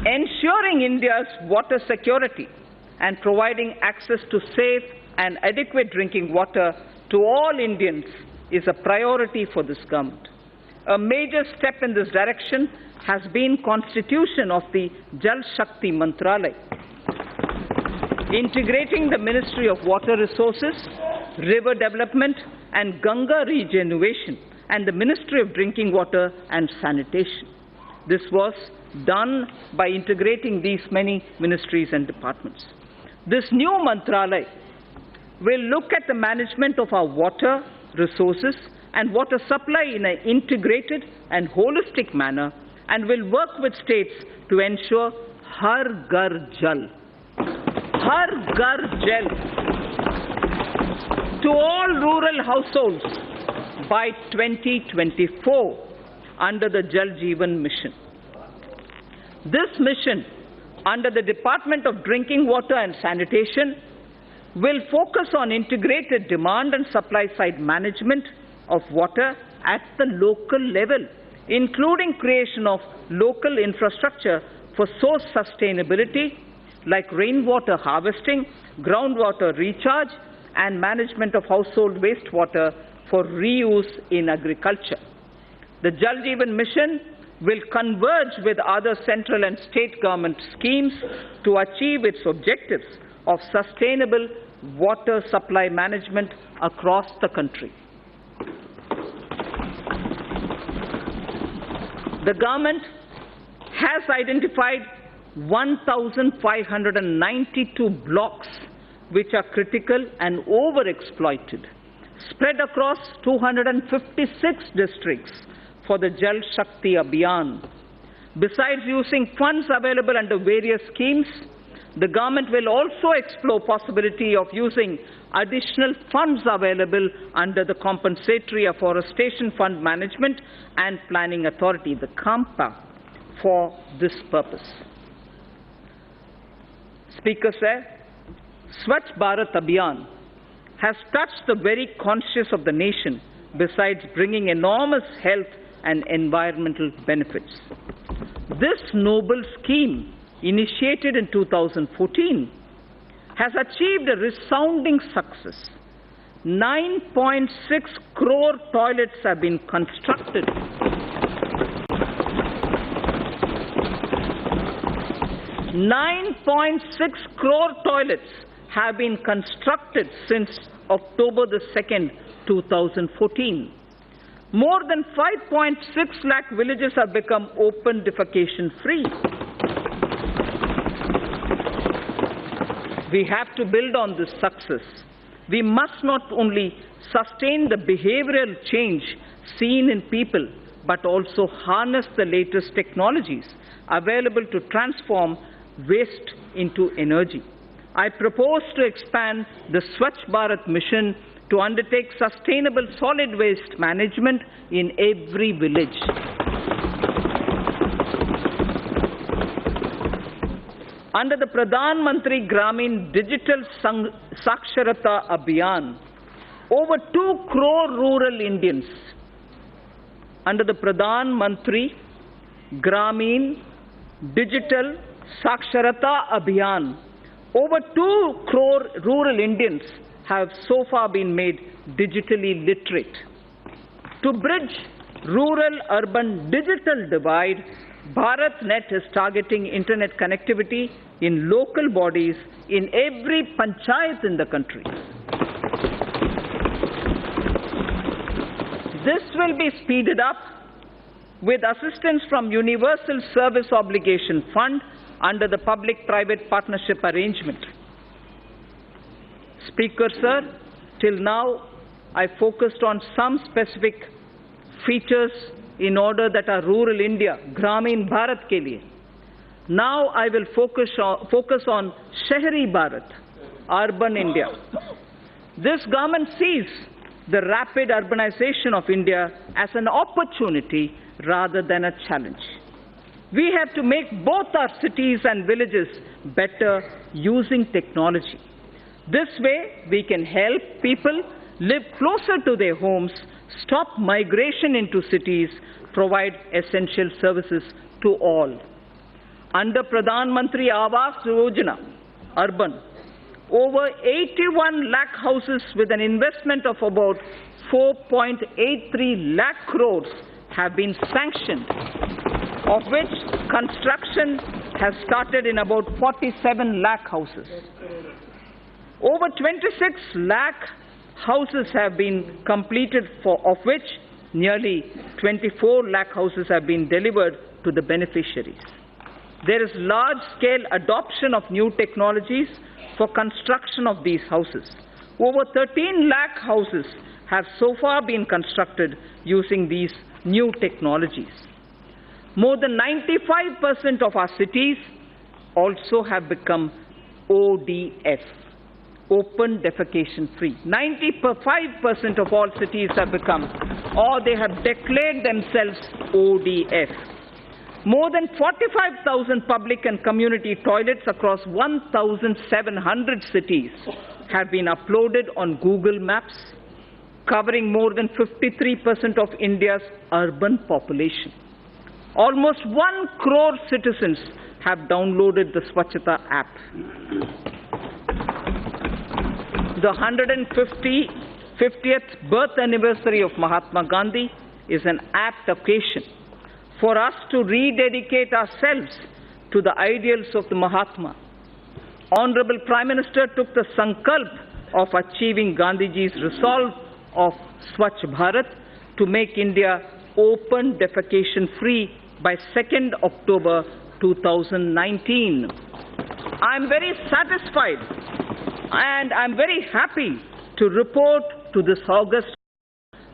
Ensuring India's water security and providing access to safe and adequate drinking water to all Indians is a priority for this government. A major step in this direction has been constitution of the Jal Shakti Mantralaya, integrating the Ministry of Water Resources, River Development and Ganga Regeneration and the Ministry of Drinking Water and Sanitation. This was done by integrating these many ministries and departments. This new Mantralaya will look at the management of our water resources and water supply in an integrated and holistic manner and will work with states to ensure Har Ghar Jal, Har Ghar Jal, to all rural households by 2024 under the Jal Jeevan Mission. This mission, under the Department of Drinking Water and Sanitation, will focus on integrated demand and supply side management of water at the local level, including creation of local infrastructure for source sustainability like rainwater harvesting, groundwater recharge, and management of household wastewater for reuse in agriculture. The Jal Jeevan Mission will converge with other central and state government schemes to achieve its objectives of sustainable water supply management across the country. The government has identified 1,592 blocks which are critical and overexploited, spread across 256 districts for the Jal Shakti Abhiyan. Besides using funds available under various schemes, the government will also explore possibility of using additional funds available under the Compensatory Afforestation Fund Management and Planning Authority, the CAMPA, for this purpose. Speaker sir, Swachh Bharat Abhiyan has touched the very conscience of the nation, besides bringing enormous health and environmental benefits. This noble scheme, initiated in 2014, has achieved a resounding success. 9.6 crore toilets have been constructed. 9.6 crore toilets have been constructed since October the 2nd, 2014. More than 5.6 lakh villages have become open defecation free. We have to build on this success. We must not only sustain the behavioral change seen in people, but also harness the latest technologies available to transform waste into energy. I propose to expand the Swachh Bharat mission to undertake sustainable solid waste management in every village. Under the Pradhan Mantri Gramin Digital Saksharata Abhiyan, over 2 crore rural Indians, under the Pradhan Mantri Gramin Digital Saksharata Abhiyan, over 2 crore rural Indians have so far been made digitally literate. To bridge rural-urban digital divide, BharatNet is targeting internet connectivity in local bodies in every panchayat in the country. This will be speeded up with assistance from Universal Service Obligation Fund under the public-private partnership arrangement. Speaker sir, till now I focused on some specific features in order that our rural India, Gramin Bharat ke liye. Now I will focus on Shahri Bharat, urban India. This government sees the rapid urbanization of India as an opportunity rather than a challenge. We have to make both our cities and villages better using technology. This way, we can help people live closer to their homes stop migration into cities, provide essential services to all. Under Pradhan Mantri Awas Yojana, urban, over 81 lakh houses with an investment of about 4.83 lakh crores have been sanctioned, of which construction has started in about 47 lakh houses. Over 26 lakh houses have been completed, of which nearly 24 lakh houses have been delivered to the beneficiaries. There is large-scale adoption of new technologies for construction of these houses. Over 13 lakh houses have so far been constructed using these new technologies. More than 95% of our cities also have become ODS, open defecation free. 95% of all cities have become, or they have declared themselves ODS. More than 45,000 public and community toilets across 1,700 cities have been uploaded on Google Maps, covering more than 53% of India's urban population. Almost 1 crore citizens have downloaded the Swachhata app. The 150th birth anniversary of Mahatma Gandhi is an apt occasion for us to rededicate ourselves to the ideals of the Mahatma. Honorable Prime Minister took the sankalp of achieving Gandhiji's resolve of Swachh Bharat to make India open defecation free by 2nd October 2019. I'm very satisfied and I'm very happy to report to this August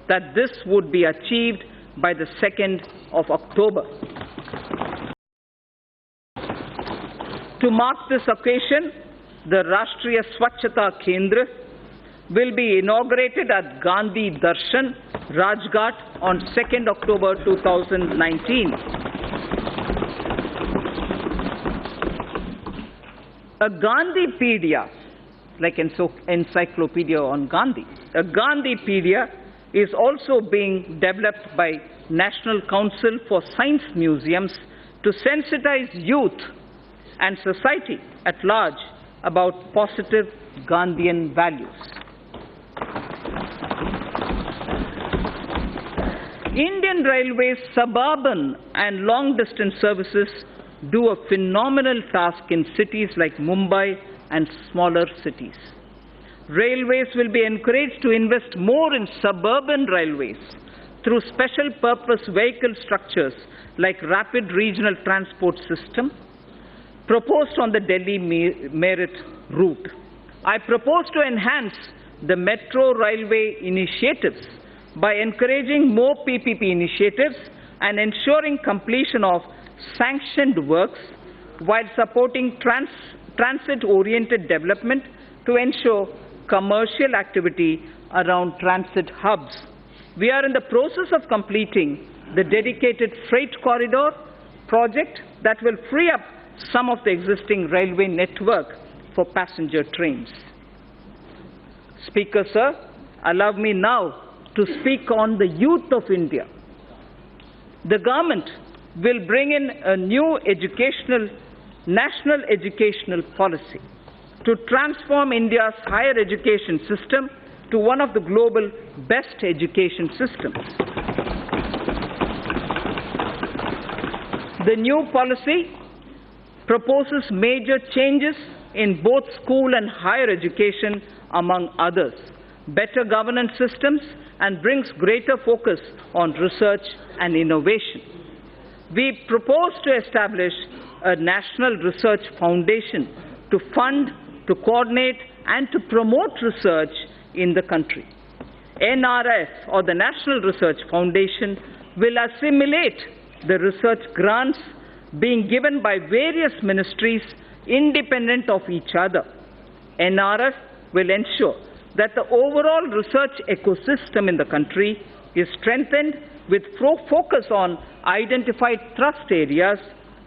that this would be achieved by the 2nd of October. To mark this occasion, the Rashtriya Swachhata Kendra will be inaugurated at Gandhi Darshan, Rajghat on 2nd October 2019. A Gandhipedia, like encyclopedia on Gandhi, a Gandhipedia is also being developed by National Council for Science Museums to sensitize youth and society at large about positive Gandhian values. Indian Railways suburban and long-distance services do a phenomenal task in cities like Mumbai and smaller cities. Railways will be encouraged to invest more in suburban railways through special purpose vehicle structures like rapid regional transport system proposed on the Delhi Meerut route. I propose to enhance the metro railway initiatives by encouraging more PPP initiatives and ensuring completion of sanctioned works while supporting transit-oriented development to ensure commercial activity around transit hubs. We are in the process of completing the dedicated freight corridor project that will free up some of the existing railway network for passenger trains. Speaker, sir, allow me now to speak on the youth of India. The government will bring in a new national educational policy to transform India's higher education system to one of the global best education systems. The new policy proposes major changes in both school and higher education, among others, better governance systems, and brings greater focus on research and innovation. We propose to establish a national research foundation to fund, to coordinate, and to promote research in the country. NRF, or the National Research Foundation, will assimilate the research grants being given by various ministries independent of each other. NRF will ensure that the overall research ecosystem in the country is strengthened with focus on identified thrust areas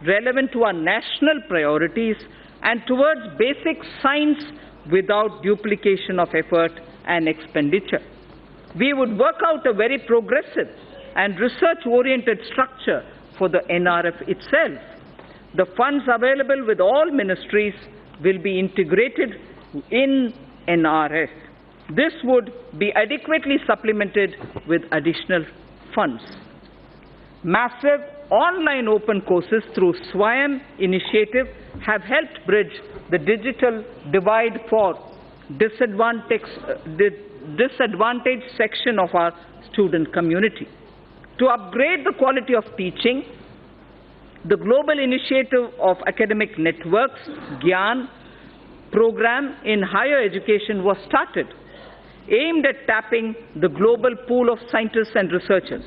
relevant to our national priorities and towards basic science without duplication of effort and expenditure. We would work out a very progressive and research-oriented structure for the NRF itself. The funds available with all ministries will be integrated in NRF. This would be adequately supplemented with additional funds. Massive online open courses through SWAYAM initiative have helped bridge the digital divide for disadvantaged section of our student community. To upgrade the quality of teaching, the Global Initiative of Academic Networks, GYAN, program in higher education was started, aimed at tapping the global pool of scientists and researchers.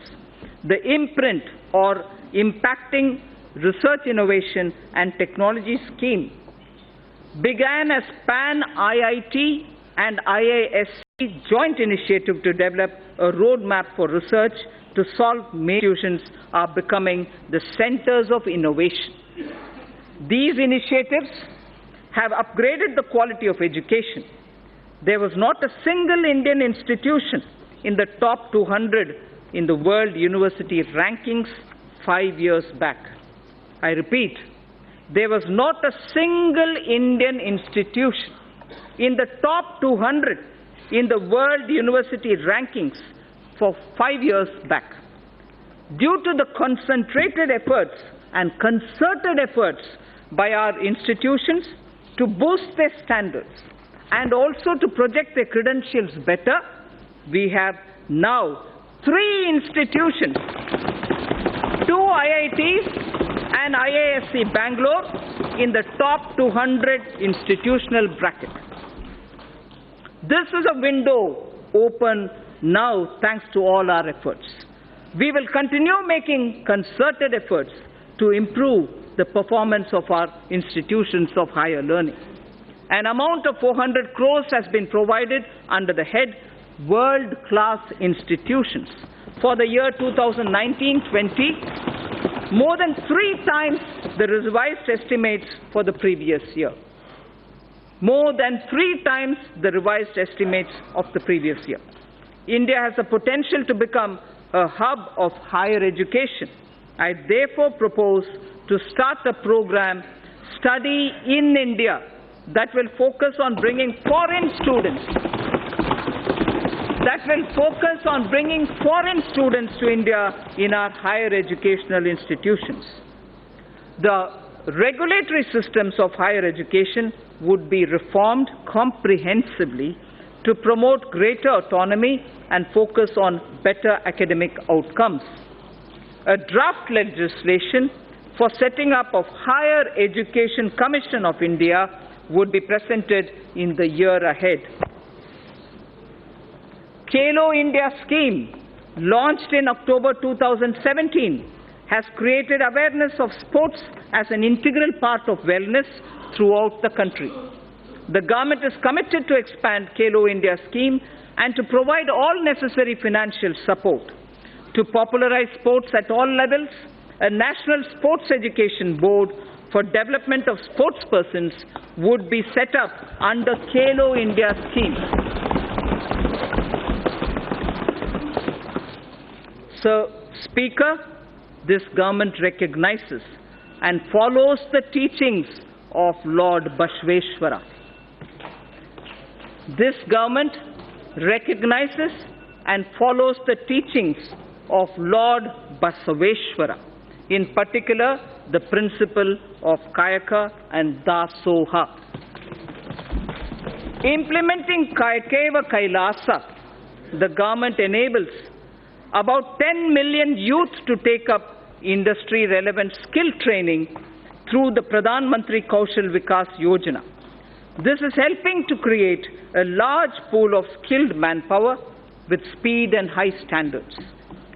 The imprint or impacting research innovation and technology scheme began as PAN-IIT and IISc joint initiative to develop a roadmap for research to solve major issues are becoming the centers of innovation. These initiatives have upgraded the quality of education. There was not a single Indian institution in the top 200 in the world university rankings 5 years back. I repeat, there was not a single Indian institution in the top 200 in the world university rankings for 5 years back. Due to the concentrated efforts and concerted efforts by our institutions to boost their standards and also to project their credentials better, we have now 3 institutions, 2 IITs and IISc Bangalore in the top 200 institutional bracket. This is a window open now thanks to all our efforts. We will continue making concerted efforts to improve the performance of our institutions of higher learning. An amount of 400 crores has been provided under the head World-Class Institutions for the year 2019-20, more than 3 times the revised estimates for the previous year. More than 3 times the revised estimates of the previous year. India has the potential to become a hub of higher education. I therefore propose to start a program, Study in India, that will focus on bringing foreign students to India in our higher educational institutions. The regulatory systems of higher education would be reformed comprehensively to promote greater autonomy and focus on better academic outcomes. A draft legislation for setting up of Higher Education Commission of India would be presented in the year ahead. Khelo India scheme, launched in October 2017, has created awareness of sports as an integral part of wellness throughout the country. The government is committed to expand Khelo India scheme and to provide all necessary financial support. To popularize sports at all levels, a National Sports Education Board for development of sportspersons would be set up under Khelo India scheme. Sir Speaker, this government recognizes and follows the teachings of Lord Bashveshwara. This government recognizes and follows the teachings of Lord Basaveshwara, in particular the principle of Kayaka and Dasoha. Implementing Kayakeva Kailasa, the government enables about 10 million youth to take up industry-relevant skill training through the Pradhan Mantri Kaushal Vikas Yojana. This is helping to create a large pool of skilled manpower with speed and high standards.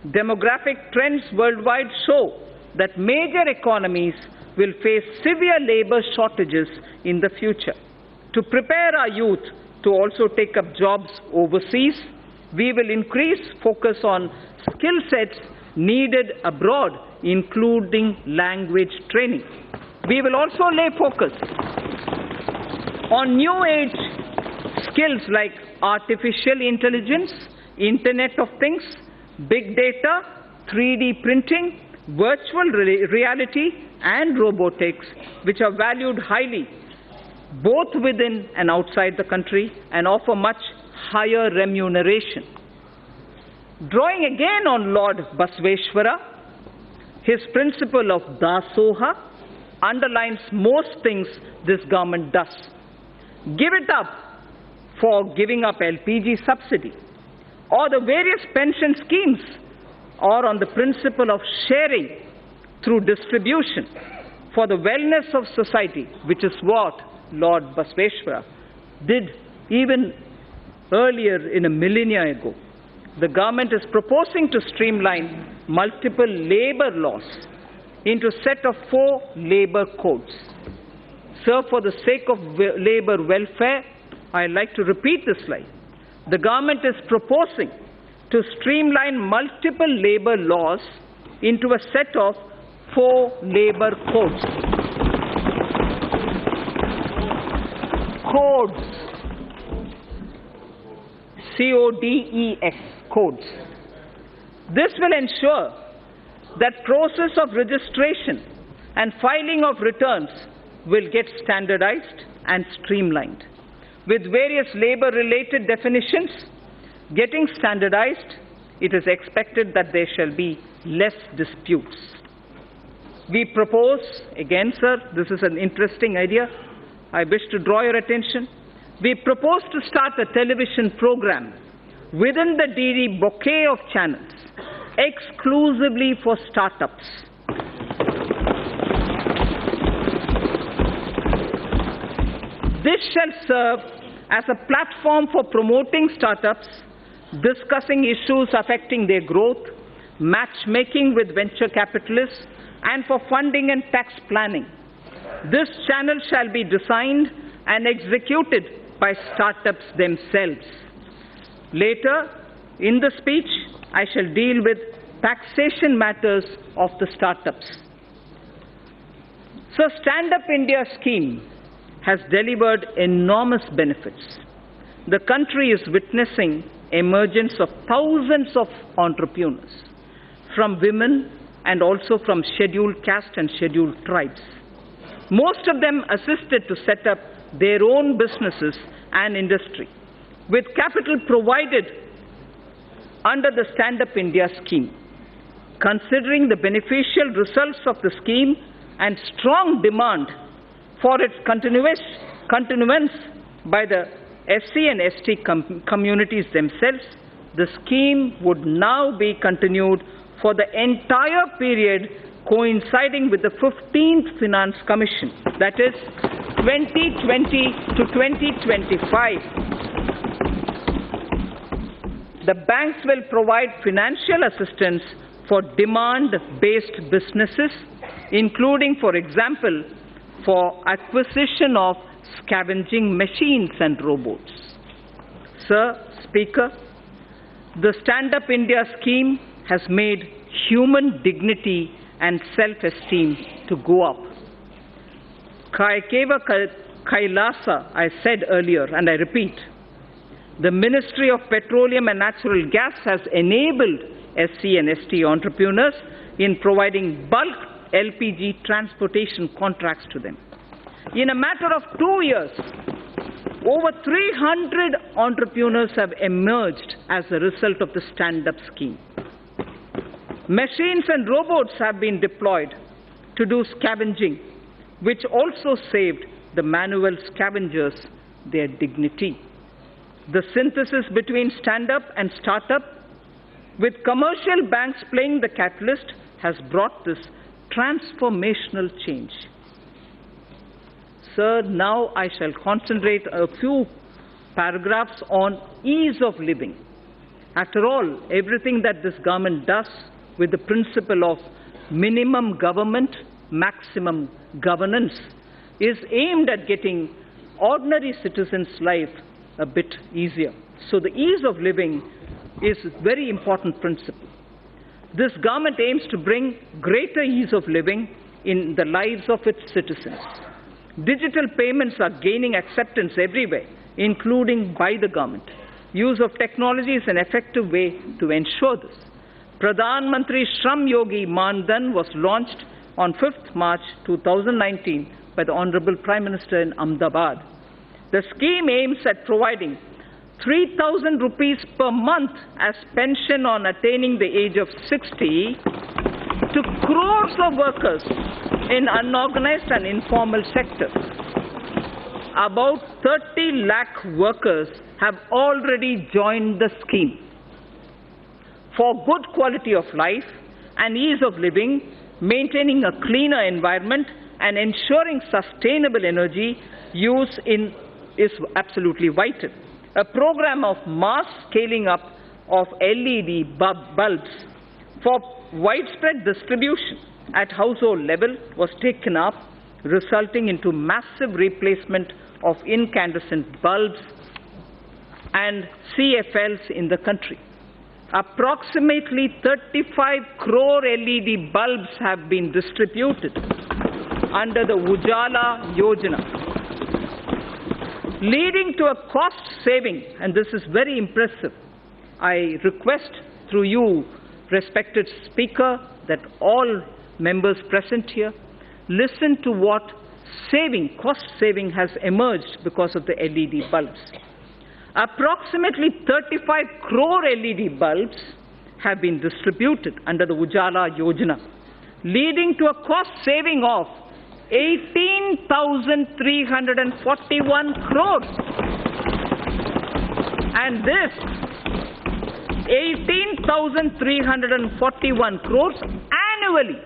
Demographic trends worldwide show that major economies will face severe labor shortages in the future. To prepare our youth to also take up jobs overseas, we will increase focus on skill sets needed abroad, including language training. We will also lay focus on new age skills like artificial intelligence, Internet of Things, big data, 3D printing, virtual reality, and robotics, which are valued highly both within and outside the country and offer much higher remuneration. Drawing again on Lord Basaveshwara, his principle of Dasoha underlines most things this government does. Give it up for giving up LPG subsidy, or the various pension schemes, or on the principle of sharing through distribution for the wellness of society, which is what Lord Basaveshwara did even earlier in a millennia ago. The government is proposing to streamline multiple labor laws into a set of 4 labor codes. Sir, for the sake of labor welfare, I'd like to repeat this slide. The government is proposing to streamline multiple labor laws into a set of 4 labor codes. C-O-D-E-S, codes. This will ensure that process of registration and filing of returns will get standardized and streamlined. With various labor-related definitions getting standardized, it is expected that there shall be less disputes. We propose, again sir, this is an interesting idea, I wish to draw your attention. We propose to start a television program within the DD bouquet of channels exclusively for startups. This shall serve as a platform for promoting startups, discussing issues affecting their growth, matchmaking with venture capitalists, and for funding and tax planning. This channel shall be designed and executed by startups themselves. Later, in the speech, I shall deal with taxation matters of the startups. So, Stand Up India scheme has delivered enormous benefits. The country is witnessing emergence of thousands of entrepreneurs, from women and also from scheduled caste and scheduled tribes. Most of them assisted to set up their own businesses and industry, with capital provided under the Stand Up India scheme. Considering the beneficial results of the scheme and strong demand for its continuance by the SC and ST communities themselves, the scheme would now be continued for the entire period coinciding with the 15th Finance Commission, that is 2020 to 2025. The banks will provide financial assistance for demand-based businesses, including, for example, for acquisition of scavenging machines and robots. Sir, Speaker, the Stand Up India scheme has made human dignity and self-esteem to go up. Kaikeva Kailasa, I said earlier, and I repeat, the Ministry of Petroleum and Natural Gas has enabled SC and ST entrepreneurs in providing bulk LPG transportation contracts to them. In a matter of 2 years, over 300 entrepreneurs have emerged as a result of the stand-up scheme. Machines and robots have been deployed to do scavenging, which also saved the manual scavengers their dignity. The synthesis between stand-up and start-up, with commercial banks playing the catalyst, has brought this transformational change. Sir, now I shall concentrate a few paragraphs on ease of living. After all, everything that this government does with the principle of minimum government, maximum governance is aimed at getting ordinary citizens' life a bit easier. So the ease of living is a very important principle. This government aims to bring greater ease of living in the lives of its citizens. Digital payments are gaining acceptance everywhere, including by the government. Use of technology is an effective way to ensure this. Pradhan Mantri Shram Yogi Man Dhan was launched on 5th March 2019 by the Honorable Prime Minister in Ahmedabad. The scheme aims at providing 3,000 rupees per month as pension on attaining the age of 60 to crores of workers in unorganized and informal sectors. About 30 lakh workers have already joined the scheme. For good quality of life and ease of living, maintaining a cleaner environment and ensuring sustainable energy use is absolutely vital. A program of mass scaling up of LED bulbs for widespread distribution at household level was taken up, resulting into massive replacement of incandescent bulbs and CFLs in the country. Approximately 35 crore LED bulbs have been distributed under the Ujala Yojana, leading to a cost saving, and this is very impressive. I request through you, respected Speaker, that all members present here listen to what cost saving has emerged because of the LED bulbs. Approximately 35 crore LED bulbs have been distributed under the Ujala Yojana, leading to a cost saving of 18,341 crores. And this 18,341 crores annually,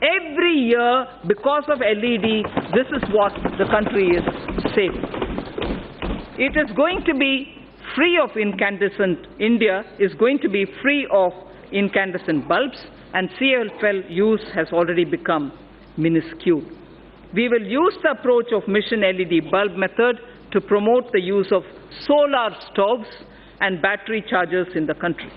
every year, because of LED, this is what the country is saving. It is going to be free of incandescent, India is going to be free of incandescent bulbs, and CFL use has already become minuscule. We will use the approach of mission LED bulb method to promote the use of solar stoves and battery chargers in the country.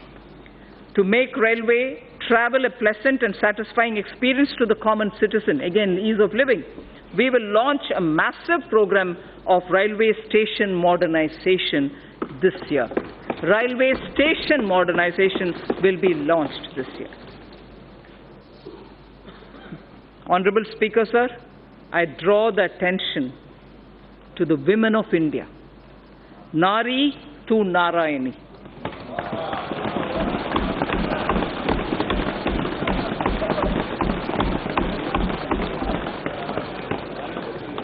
To make railway travel a pleasant and satisfying experience to the common citizen, again, ease of living, we will launch a massive program of railway station modernization this year. Railway station modernization will be launched this year. Honorable Speaker, sir, I draw the attention to the women of India. Nari to Narayani.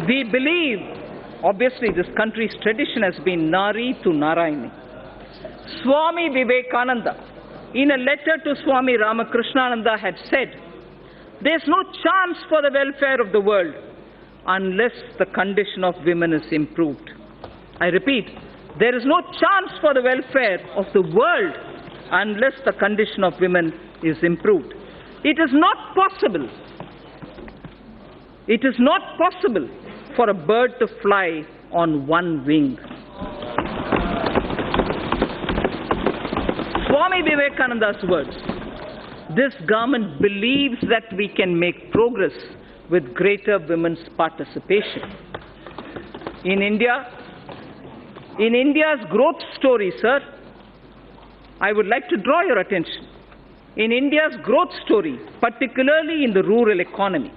We believe, obviously this country's tradition has been Nari to Narayani. Swami Vivekananda, in a letter to Swami Ramakrishnananda, had said, "There's no chance for the welfare of the world unless the condition of women is improved." I repeat, there is no chance for the welfare of the world unless the condition of women is improved. It is not possible. It is not possible for a bird to fly on one wing. Swami Vivekananda's words. This government believes that we can make progress with greater women's participation. In India's growth story, sir, I would like to draw your attention. In India's growth story, particularly in the rural economy,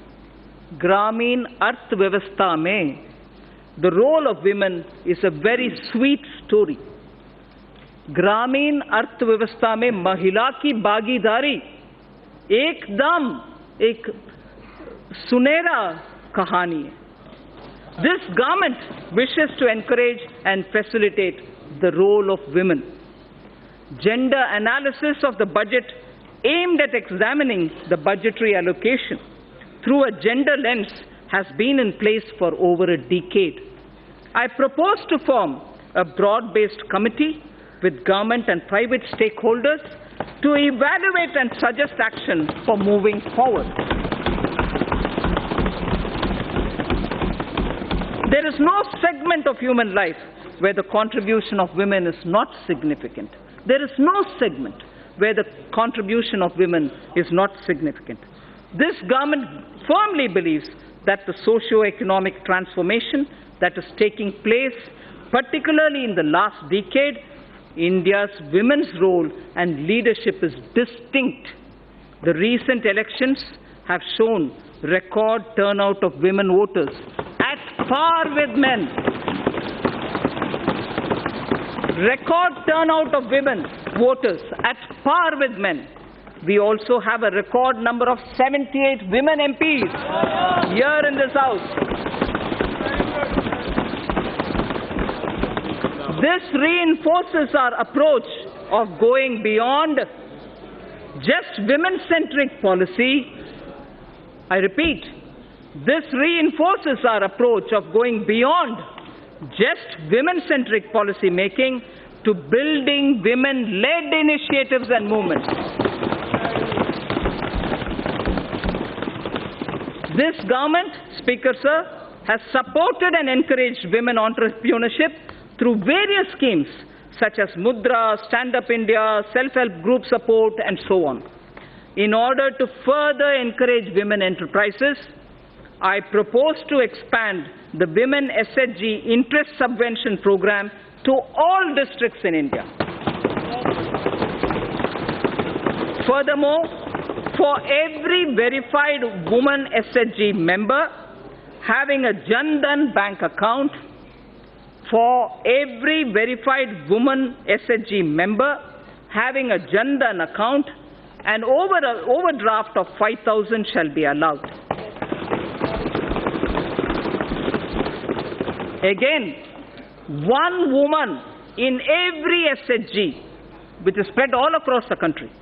Gramin Arthvyavastha mein, the role of women is a very sweet story. Gramin Arthvyavastha mein Mahila ki Bhagidari ekdam ek sunera kahani hai. This government wishes to encourage and facilitate the role of women. Gender analysis of the budget aimed at examining the budgetary allocation through a gender lens has been in place for over a decade. I propose to form a broad-based committee with government and private stakeholders to evaluate and suggest action for moving forward. There is no segment of human life where the contribution of women is not significant. There is no segment where the contribution of women is not significant. This government firmly believes that the socio-economic transformation that is taking place, particularly in the last decade, India's women's role and leadership is distinct. The recent elections have shown record turnout of women voters at par with men. Record turnout of women voters at par with men. We also have a record number of 78 women MPs here in this House. This reinforces our approach of going beyond just women-centric policy. I repeat, this reinforces our approach of going beyond just women-centric policy making to building women-led initiatives and movements. This government, Speaker Sir, has supported and encouraged women entrepreneurship through various schemes such as Mudra, Stand Up India, self-help group support, and so on. In order to further encourage women enterprises, I propose to expand the Women SHG Interest Subvention Program to all districts in India. Furthermore, for every verified woman SHG member having a Jagan bank account, for every verified woman SHG member having a Jagan account, an overdraft of 5,000 shall be allowed. Again, one woman in every SHG, which is spread all across the country,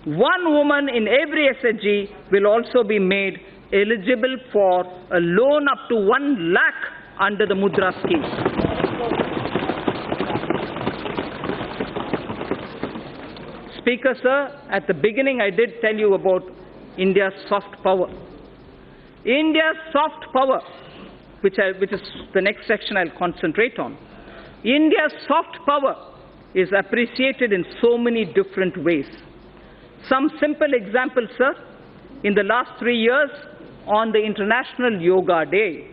one woman in every SHG will also be made eligible for a loan up to 1 lakh under the Mudra scheme. Speaker Sir, at the beginning I did tell you about India's soft power. India's soft power, which is the next section I'll concentrate on. India's soft power is appreciated in so many different ways. Some simple examples, sir. In the last 3 years, on the International Yoga Day,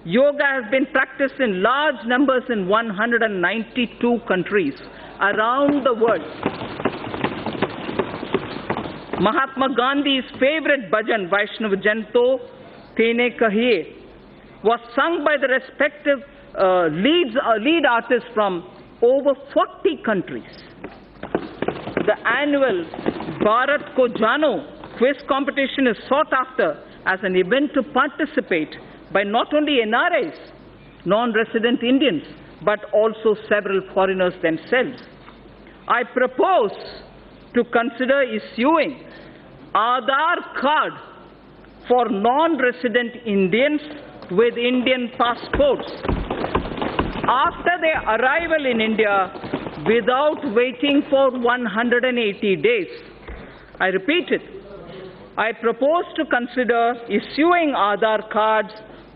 yoga has been practiced in large numbers in 192 countries around the world. Mahatma Gandhi's favorite bhajan, Vaishnav Janto Tene Kahiye, was sung by the respective lead artists from over 40 countries. The annual Bharat Ko Jano quiz competition is sought after as an event to participate by not only NRIs, non-resident Indians, but also several foreigners themselves. I propose to consider issuing Aadhaar card for non-resident Indians with Indian passports after their arrival in India without waiting for 180 days. I repeat it. I propose to consider issuing Aadhaar cards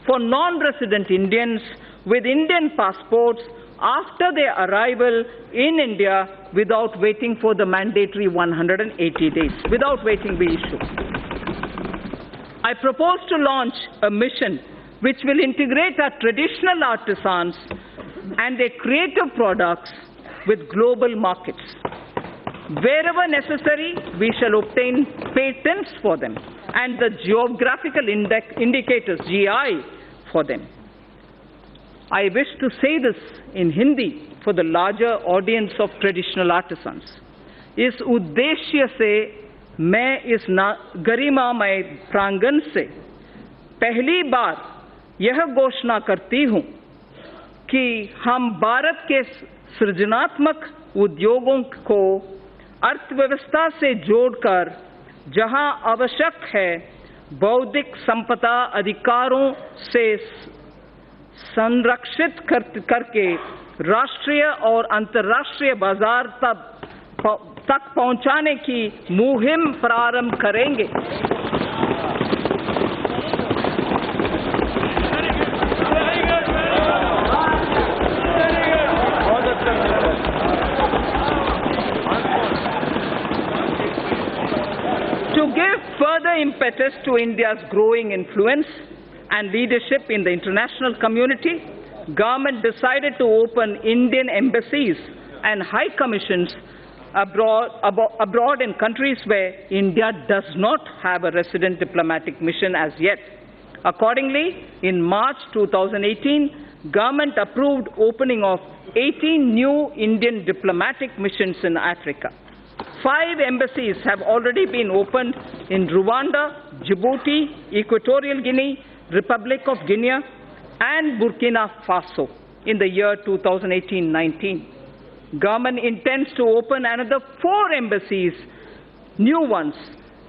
for non-resident Indians with Indian passports after their arrival in India without waiting for the mandatory 180 days, without waiting we issue. I propose to launch a mission which will integrate our traditional artisans and their creative products with global markets. Wherever necessary, we shall obtain patents for them and the geographical indicators, GI, for them. I wish to say this in Hindi for the larger audience of traditional artisans. इस उद्देश्य से मैं इस गरिमामय प्रांगण से पहली बार यह घोषणा करती हूँ कि हम भारत के सृजनात्मक उद्योगों को अर्थव्यवस्था से जोड़कर जहां आवश्यक है बौद्धिक संपदा अधिकारों से संरक्षित करके राष्ट्रीय और अंतर्राष्ट्रीय बाजार तक पहुंचाने की मुहिम प्रारंभ करेंगे। To give further impetus to India's growing influence and leadership in the international community, government decided to open Indian embassies and high commissions abroad in countries where India does not have a resident diplomatic mission as yet. Accordingly, in March 2018, government approved opening of 18 new Indian diplomatic missions in Africa. 5 embassies have already been opened in Rwanda, Djibouti, Equatorial Guinea, Republic of Guinea, and Burkina Faso in the year 2018-19. Government intends to open another 4 embassies, new ones,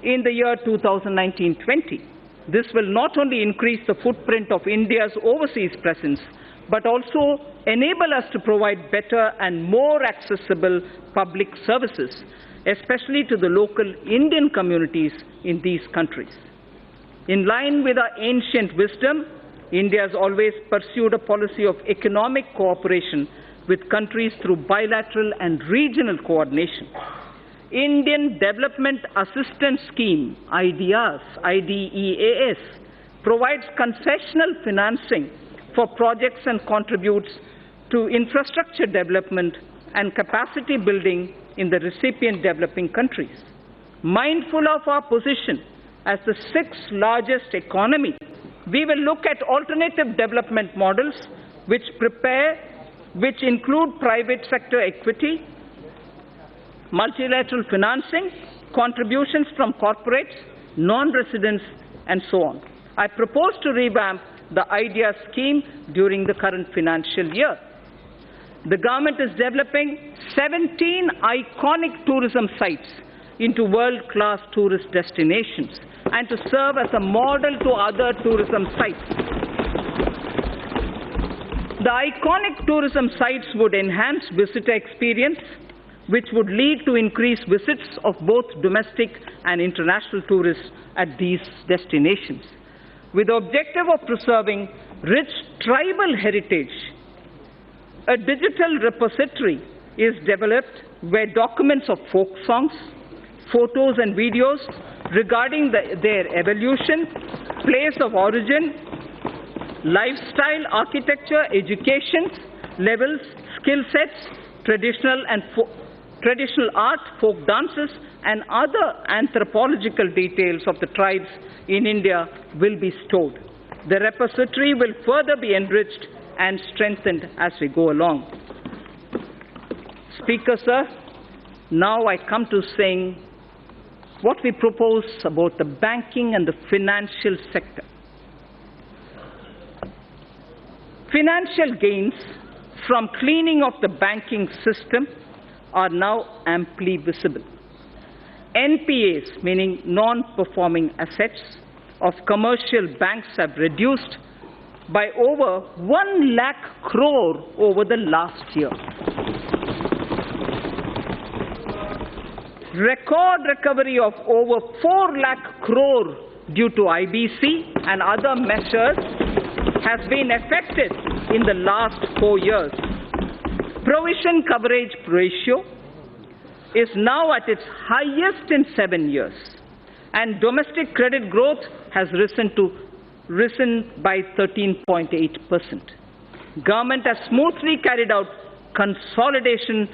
in the year 2019-20. This will not only increase the footprint of India's overseas presence, but also enable us to provide better and more accessible public services, especially to the local Indian communities in these countries. In line with our ancient wisdom, India has always pursued a policy of economic cooperation with countries through bilateral and regional coordination. Indian Development Assistance Scheme, IDEAS, provides concessional financing for projects and contributes to infrastructure development and capacity building in the recipient developing countries. Mindful of our position as the 6th largest economy, we will look at alternative development models which include private sector equity, multilateral financing, contributions from corporates, non-residents, and so on. I propose to revamp the IDEA scheme during the current financial year. The government is developing 17 iconic tourism sites into world-class tourist destinations and to serve as a model to other tourism sites. The iconic tourism sites would enhance visitor experience, which would lead to increased visits of both domestic and international tourists at these destinations. With the objective of preserving rich tribal heritage, a digital repository is developed where documents of folk songs, photos and videos regarding their evolution, place of origin, lifestyle, architecture, education levels, skill sets, traditional art, folk dances, and other anthropological details of the tribes in India will be stored. The repository will further be enriched and strengthened as we go along. Speaker, sir, now I come to saying what we propose about the banking and the financial sector. Financial gains from cleaning of the banking system are now amply visible. NPAs, meaning non-performing assets, of commercial banks have reduced by over 1 lakh crore over the last year. Record recovery of over 4 lakh crore due to IBC and other measures has been effected in the last 4 years. Provision coverage ratio is now at its highest in 7 years, and domestic credit growth has risen by 13.8%. Government has smoothly carried out consolidation,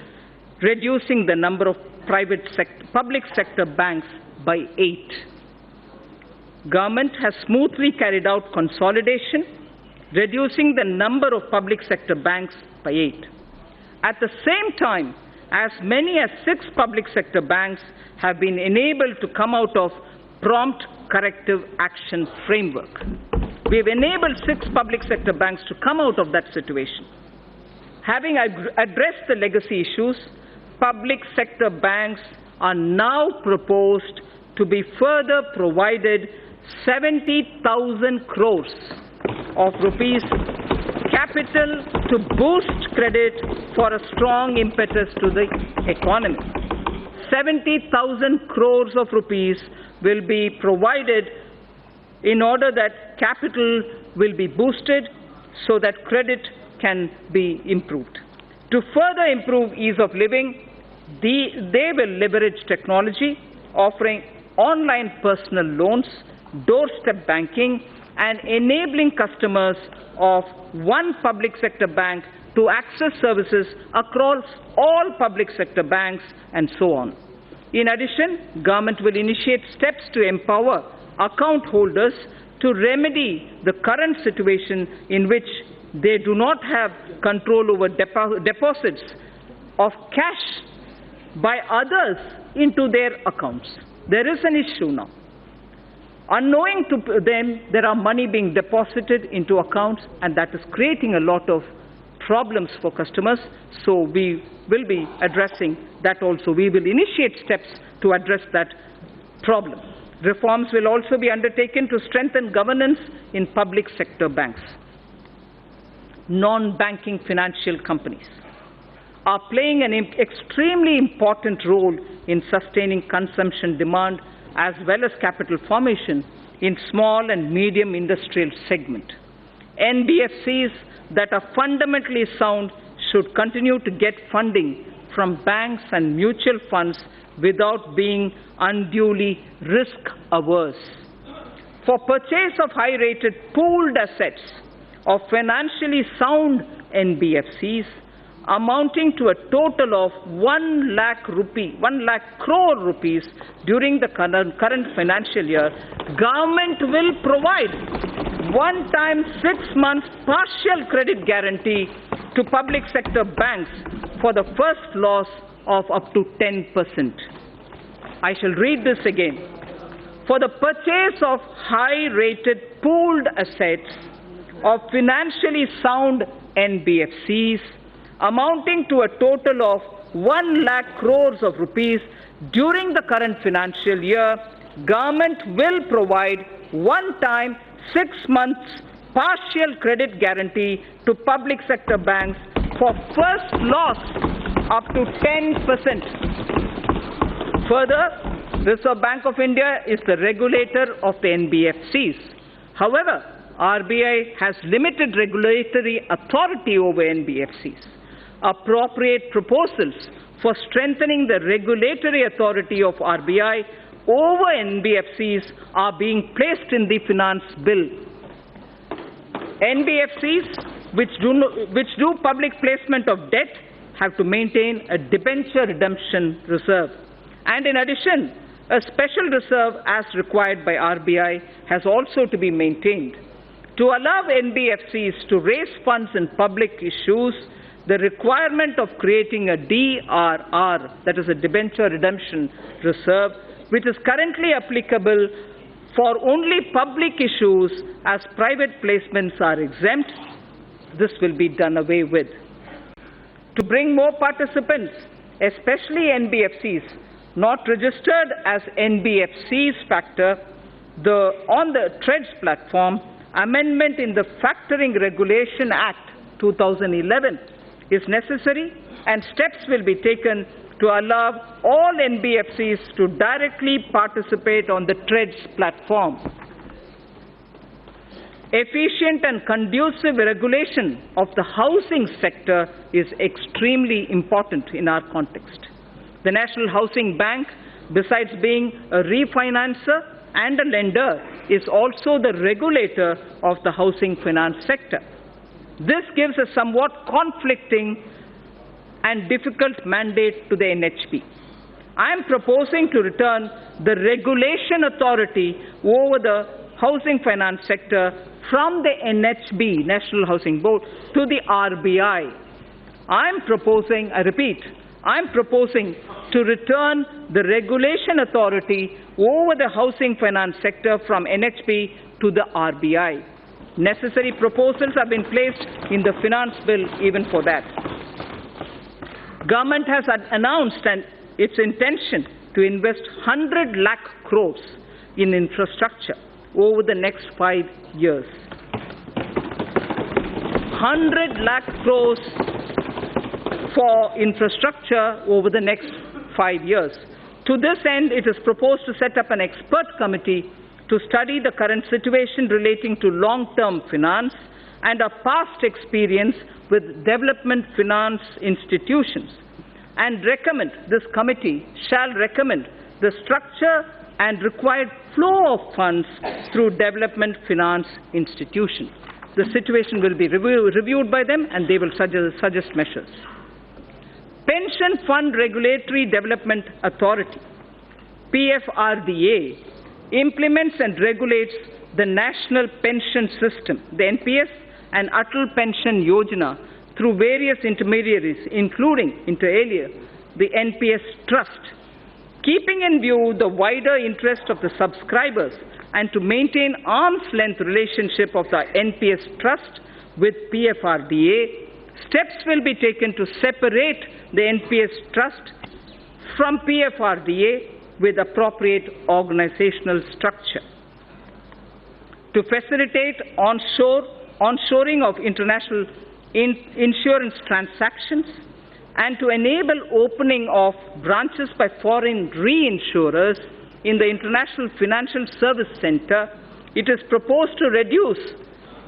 reducing the number of public sector banks by 8. Government has smoothly carried out consolidation, reducing the number of public sector banks by 8. At the same time, as many as 6 public sector banks have been enabled to come out of prompt corrective action framework. We have enabled 6 public sector banks to come out of that situation. Having addressed the legacy issues, public sector banks are now proposed to be further provided 70,000 crores of rupees capital to boost credit for a strong impetus to the economy. 70,000 crores of rupees will be provided in order that capital will be boosted so that credit can be improved. To further improve ease of living, they will leverage technology, offering online personal loans, doorstep banking, and enabling customers of one public sector bank to access services across all public sector banks and so on. In addition, government will initiate steps to empower account holders to remedy the current situation in which they do not have control over deposits of cash by others into their accounts. There is an issue now. Unknowing to them, there are money being deposited into accounts, and that is creating a lot of problems for customers. So we will be addressing that also. We will initiate steps to address that problem. Reforms will also be undertaken to strengthen governance in public sector banks. Non-banking financial companies are playing an extremely important role in sustaining consumption demand as well as capital formation in small and medium industrial segment. NBFCs that are fundamentally sound should continue to get funding from banks and mutual funds without being unduly risk-averse. For purchase of high-rated pooled assets of financially sound NBFCs amounting to a total of 1 lakh crore rupees during the current financial year, government will provide one-time 6 months partial credit guarantee to public sector banks for the first loss of up to 10%. I shall read this again. For the purchase of high-rated pooled assets of financially sound NBFCs amounting to a total of 1 lakh crores of rupees during the current financial year, government will provide one-time 6 months partial credit guarantee to public sector banks for first loss up to 10%. Further, Reserve Bank of India is the regulator of the NBFCs. However, RBI has limited regulatory authority over NBFCs. Appropriate proposals for strengthening the regulatory authority of RBI over NBFCs are being placed in the finance bill. NBFCs which do public placement of debt have to maintain a debenture redemption reserve. And in addition, a special reserve as required by RBI has also to be maintained. To allow NBFCs to raise funds in public issues, the requirement of creating a DRR, that is a debenture redemption reserve, which is currently applicable for only public issues as private placements are exempt, this will be done away with. To bring more participants, especially NBFCs not registered as NBFCs factor, on the TREDS platform, amendment in the Factoring Regulation Act 2011 is necessary, and steps will be taken to allow all NBFCs to directly participate on the TREDS platform. Efficient and conducive regulation of the housing sector is extremely important in our context. The National Housing Bank, besides being a refinancer and a lender, is also the regulator of the housing finance sector. This gives a somewhat conflicting and difficult mandate to the NHB. I am proposing to return the regulation authority over the housing finance sector from the NHB, National Housing Board, to the RBI. I am proposing to return the regulation authority over the housing finance sector from NHB to the RBI. Necessary proposals have been placed in the finance bill even for that. Government has announced its intention to invest 100 lakh crores in infrastructure over the next 5 years. 100 lakh crores for infrastructure over the next 5 years. To this end, it is proposed to set up an expert committee to study the current situation relating to long-term finance and our past experience with development finance institutions, and this committee shall recommend the structure and required flow of funds through development finance institutions. the situation will be reviewed by them and they will suggest measures. Pension Fund Regulatory Development Authority, PFRDA, implements and regulates the National Pension System, the NPS, and Atal Pension Yojana through various intermediaries, including, inter alia, the NPS Trust, keeping in view the wider interest of the subscribers and to maintain arm's-length relationship of the NPS Trust with PFRDA, steps will be taken to separate the NPS Trust from PFRDA with appropriate organizational structure. To facilitate onshoring of international insurance transactions and to enable opening of branches by foreign reinsurers in the International Financial Service Center, it is proposed to reduce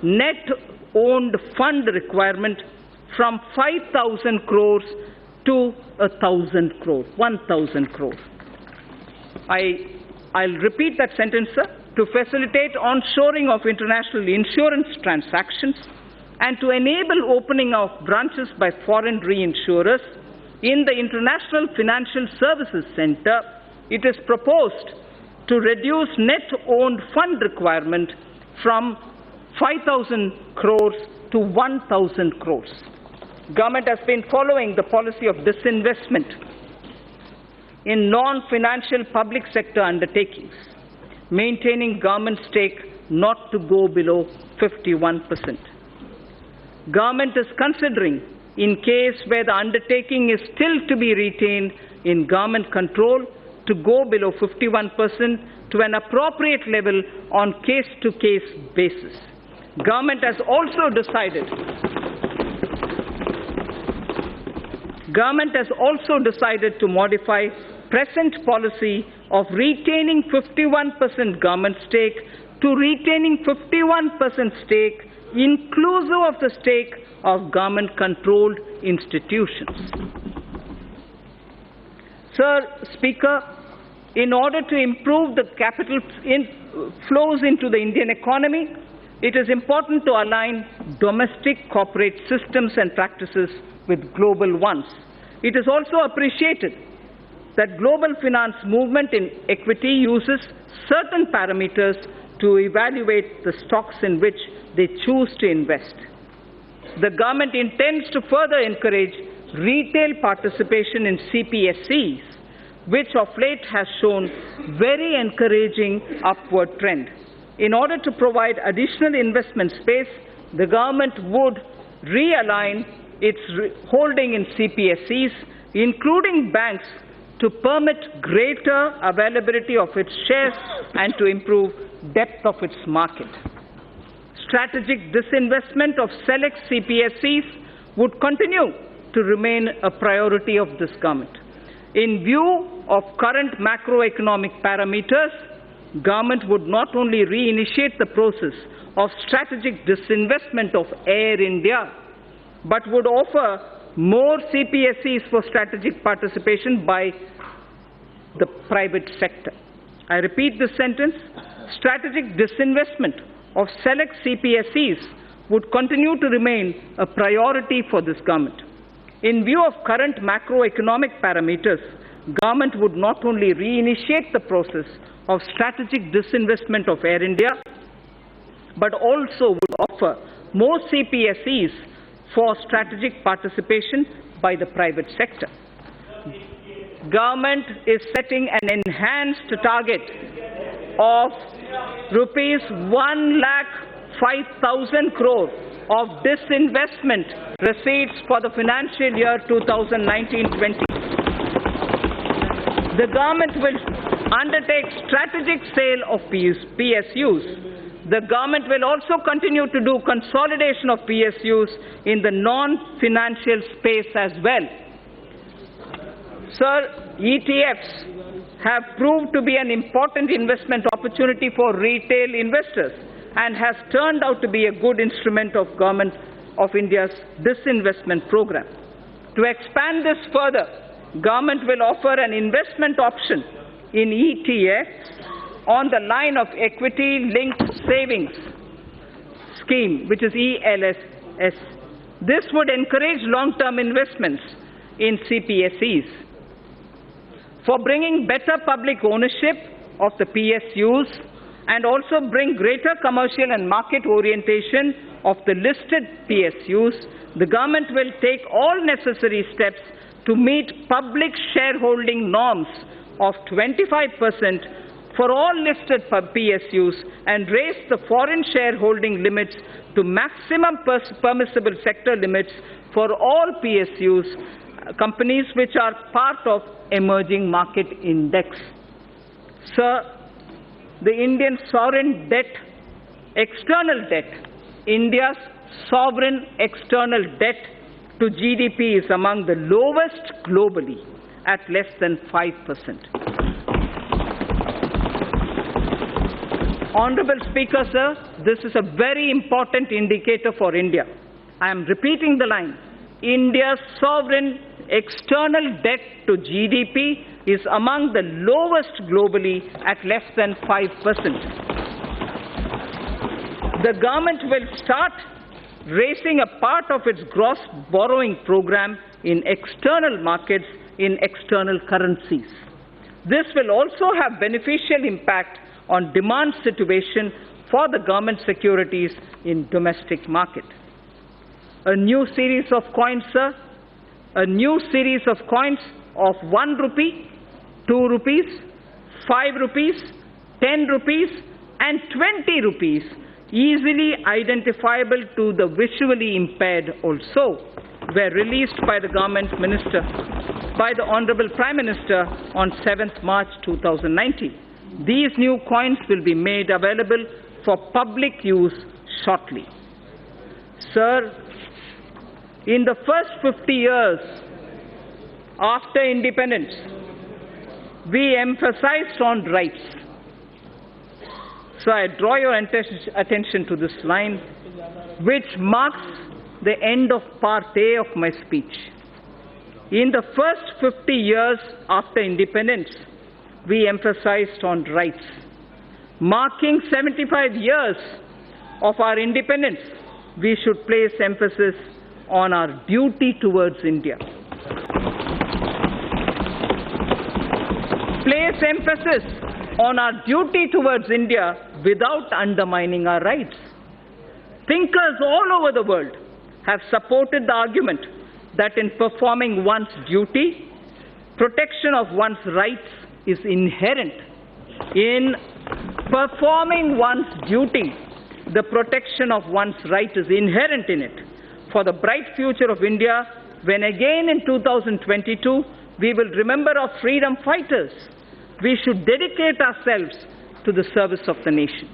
net owned fund requirement from 5,000 crores to 1,000 crores, 1,000 crores. I'll repeat that sentence, sir. To facilitate onshoring of international insurance transactions and to enable opening of branches by foreign reinsurers in the International Financial Services Center, it is proposed to reduce net owned fund requirement from 5,000 crores to 1,000 crores. Government has been following the policy of disinvestment in non-financial public sector undertakings, maintaining government stake not to go below 51%. Government is considering, in case where the undertaking is still to be retained in government control, to go below 51% to an appropriate level on case-to-case basis. Government has also decided to modify present policy of retaining 51% government stake to retaining 51% stake inclusive of the stake of government-controlled institutions. Sir Speaker, in order to improve the capital flows into the Indian economy, it is important to align domestic corporate systems and practices with global ones. It is also appreciated that global finance movement in equity uses certain parameters to evaluate the stocks in which they choose to invest. The government intends to further encourage retail participation in CPSEs, which of late has shown very encouraging upward trend. In order to provide additional investment space, the government would realign its holding in CPSEs, including banks, to permit greater availability of its shares and to improve depth of its market. Strategic disinvestment of select CPSEs would continue to remain a priority of this government. In view of current macroeconomic parameters, government would not only reinitiate the process of strategic disinvestment of Air India, but would offer more CPSEs for strategic participation by the private sector. I repeat this sentence. Strategic disinvestment of select CPSEs would continue to remain a priority for this government. In view of current macroeconomic parameters, government would not only reinitiate the process of strategic disinvestment of Air India, but also would offer more CPSEs for strategic participation by the private sector. Government is setting an enhanced target of rupees 1,05,000 crore of disinvestment receipts for the financial year 2019-20. The government will undertake strategic sale of PSUs. The government will also continue to do consolidation of PSUs in the non-financial space as well. Sir, ETFs have proved to be an important investment opportunity for retail investors and has turned out to be a good instrument of Government of India's disinvestment program. To expand this further, government will offer an investment option in ETFs on the line of equity-linked savings. scheme, which is ELSS. This would encourage long-term investments in CPSEs. For bringing better public ownership of the PSUs and also bring greater commercial and market orientation of the listed PSUs, the government will take all necessary steps to meet public shareholding norms of 25% for all listed PSUs and raise the foreign shareholding limits to maximum permissible sector limits for all PSUs, companies which are part of emerging market index. Sir, the Indian sovereign debt, external debt, India's sovereign external debt to GDP is among the lowest globally at less than 5%. Honorable Speaker, sir, this is a very important indicator for India. I am repeating the line. India's sovereign external debt to GDP is among the lowest globally at less than 5%. The government will start raising a part of its gross borrowing program in external markets in external currencies. This will also have beneficial impact on demand situation for the government securities in domestic market. A new series of coins, sir, a new series of coins of 1 rupee, 2 rupees, 5 rupees, 10 rupees and 20 rupees, easily identifiable to the visually impaired also, were released by the government minister, by the Honorable Prime Minister on 7th March 2019. These new coins will be made available for public use shortly. Sir, in the first 50 years after independence, we emphasized on rights. So I draw your attention to this line, which marks the end of part A of my speech. In the first 50 years after independence, we emphasized on rights. Marking 75 years of our independence, we should place emphasis on our duty towards India. Place emphasis on our duty towards India without undermining our rights. Thinkers all over the world have supported the argument that in performing one's duty, protection of one's rights is inherent. In performing one's duty, the protection of one's right is inherent in it. For the bright future of India, when again in 2022 we will remember our freedom fighters, we should dedicate ourselves to the service of the nation.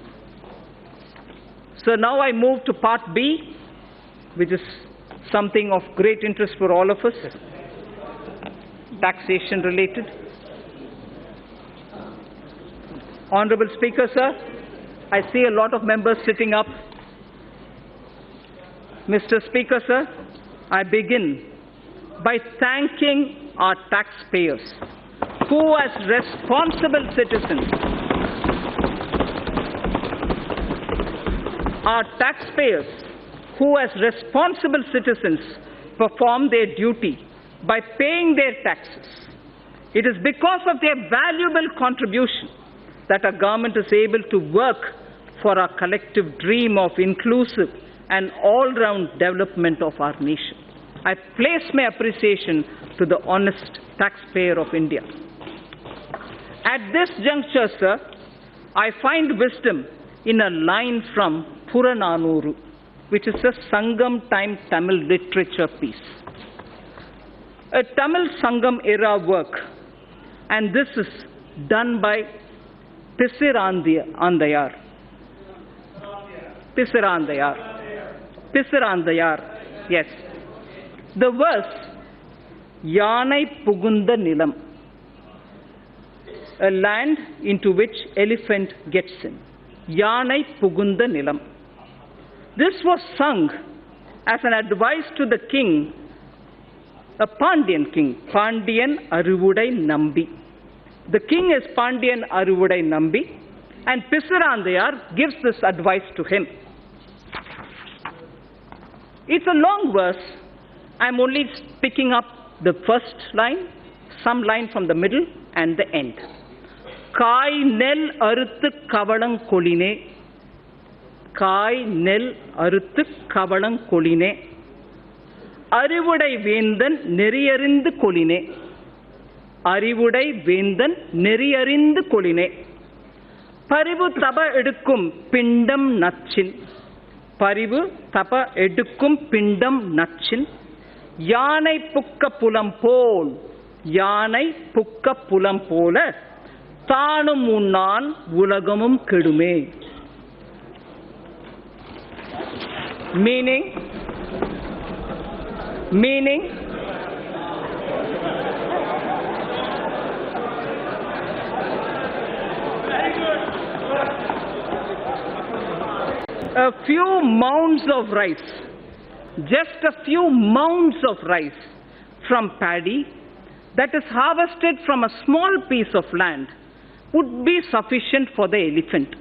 So now I move to part B, which is something of great interest for all of us, taxation related. Honorable Speaker, sir, I see a lot of members sitting up. Mr. Speaker, sir, I begin by thanking our taxpayers who, as responsible citizens, perform their duty by paying their taxes. It is because of their valuable contribution that our government is able to work for our collective dream of inclusive and all-round development of our nation. I place my appreciation to the honest taxpayer of India. At this juncture, sir, I find wisdom in a line from Purananuru, which is a Sangam time Tamil literature piece. A Tamil Sangam era work, and this is done by Pisirandayar. Yes. The verse, Yanai Pugunda Nilam, a land into which elephant gets in. Yanai Pugunda Nilam. This was sung as an advice to the king, a Pandyan king, Pandyan Aruvudai Nambi. The king is Pandyan Aruvudai Nambi, and Pisirandayar gives this advice to him. It's a long verse. I'm only picking up the first line, some line from the middle and the end. Kai nel aruthu kavalang koline. Kai nel aruthu kavalang koline. Arivudai vendan neriyarindhu koline. Arivudai vendan neriyarindhu koline. Parivu taba edukkum pindam natchin. Parivu taba edukkum pindam natchin. Yanai pukka pulam pol. Yanai pukka pulam pola. Thanum unnan ulagamum kedume. Meaning, a few mounds of rice, just a few mounds of rice from paddy that is harvested from a small piece of land would be sufficient for the elephant.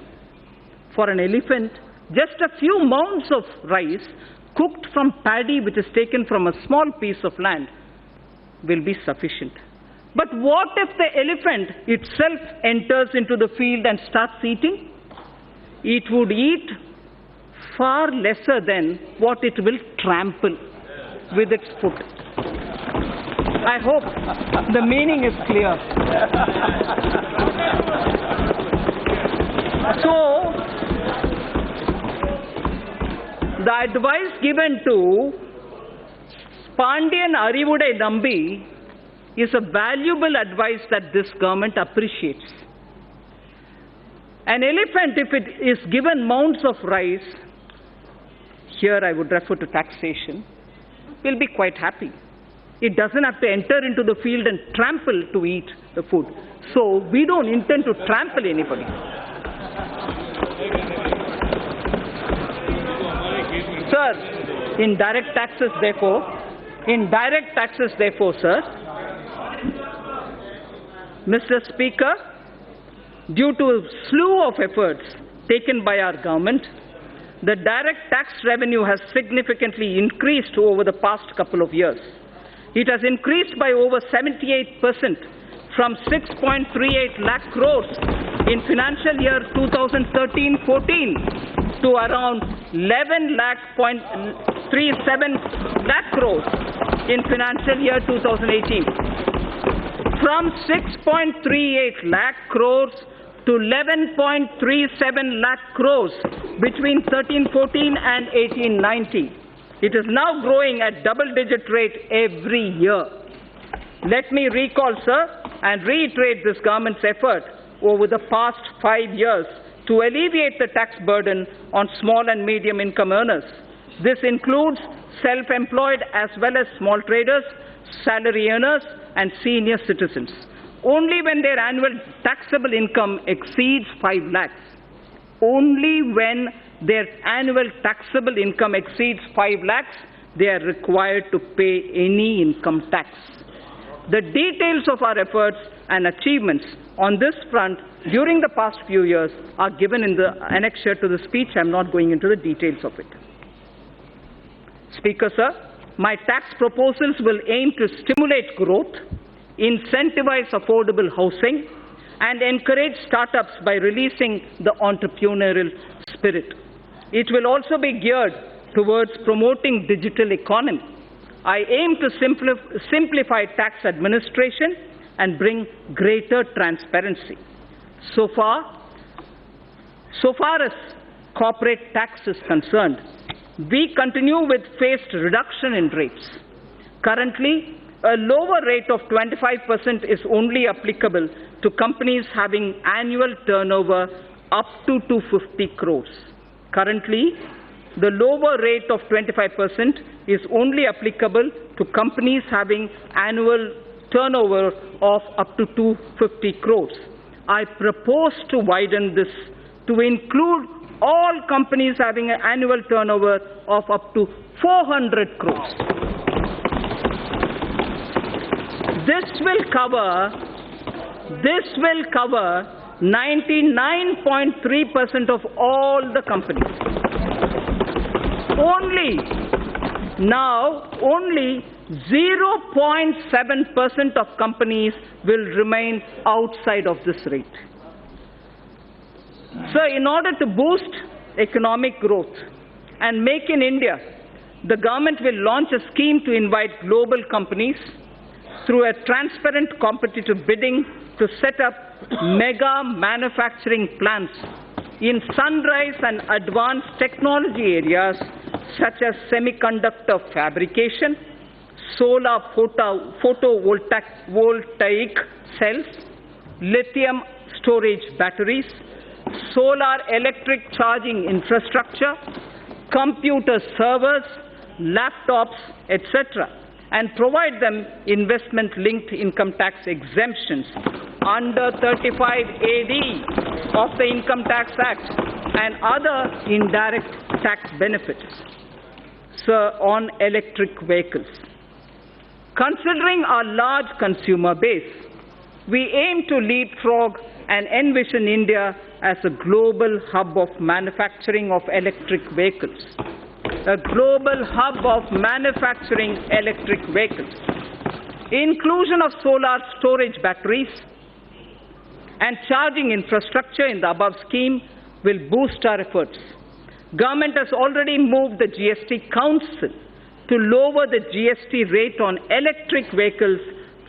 For an elephant, just a few mounds of rice cooked from paddy which is taken from a small piece of land will be sufficient. But what if the elephant itself enters into the field and starts eating? It would eat far lesser than what it will trample with its foot. I hope the meaning is clear. So, the advice given to Pandian Arivudai Nambi is a valuable advice that this government appreciates. An elephant, if it is given mounds of rice, here I would refer to taxation, will be quite happy. It doesn't have to enter into the field and trample to eat the food. So we don't intend to trample anybody. Sir, in direct taxes therefore, sir, Mr. Speaker, due to a slew of efforts taken by our government, the direct tax revenue has significantly increased over the past couple of years. It has increased by over 78% from 6.38 lakh crores in financial year 2013-14 to around 11.37 lakh crores in financial year 2018. From 6.38 lakh crores to 11.37 lakh crores between 13-14 and 18-19. It is now growing at double-digit rate every year. Let me recall, sir, and reiterate this government's effort over the past 5 years to alleviate the tax burden on small and medium income earners. This includes self-employed as well as small traders, salary earners, and senior citizens. Only when their annual taxable income exceeds 5 lakhs, only when their annual taxable income exceeds 5 lakhs, they are required to pay any income tax. The details of our efforts and achievements on this front during the past few years are given in the annexure to the speech. I am not going into the details of it. Speaker, sir, my tax proposals will aim to stimulate growth, incentivize affordable housing, and encourage startups by releasing the entrepreneurial spirit. It will also be geared towards promoting digital economy. I aim to simplify tax administration and bring greater transparency. So far as corporate tax is concerned, we continue with phased reduction in rates. Currently, a lower rate of 25% is only applicable to companies having annual turnover up to 250 crores. Currently, the lower rate of 25% is only applicable to companies having annual turnover of up to 250 crores. I propose to widen this to include all companies having an annual turnover of up to 400 crores. This will cover 99.3% of all the companies. Now, only 0.7% of companies will remain outside of this rate. So, in order to boost economic growth and make in India, the government will launch a scheme to invite global companies through a transparent competitive bidding to set up mega manufacturing plants in sunrise and advanced technology areas such as semiconductor fabrication, solar photovoltaic cells, lithium storage batteries, solar electric charging infrastructure, computer servers, laptops, etc., and provide them investment-linked income tax exemptions under 35 AD of the Income Tax Act and other indirect tax benefits. Sir, on electric vehicles. Considering our large consumer base, we aim to leapfrog and envision India as a global hub of manufacturing of electric vehicles. A global hub of manufacturing electric vehicles. Inclusion of solar storage batteries and charging infrastructure in the above scheme will boost our efforts. Government has already moved the GST Council to lower the GST rate on electric vehicles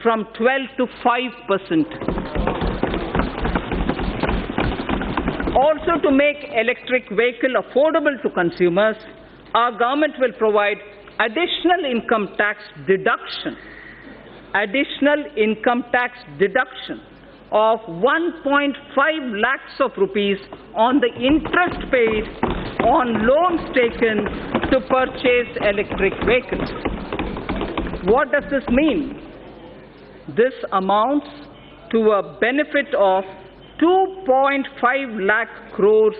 from 12 to 5%. Also, to make electric vehicle affordable to consumers, our government will provide additional income tax deduction of 1.5 lakhs of rupees on the interest paid on loans taken to purchase electric vehicles. What does this mean? This amounts to a benefit of 2.5 lakh crores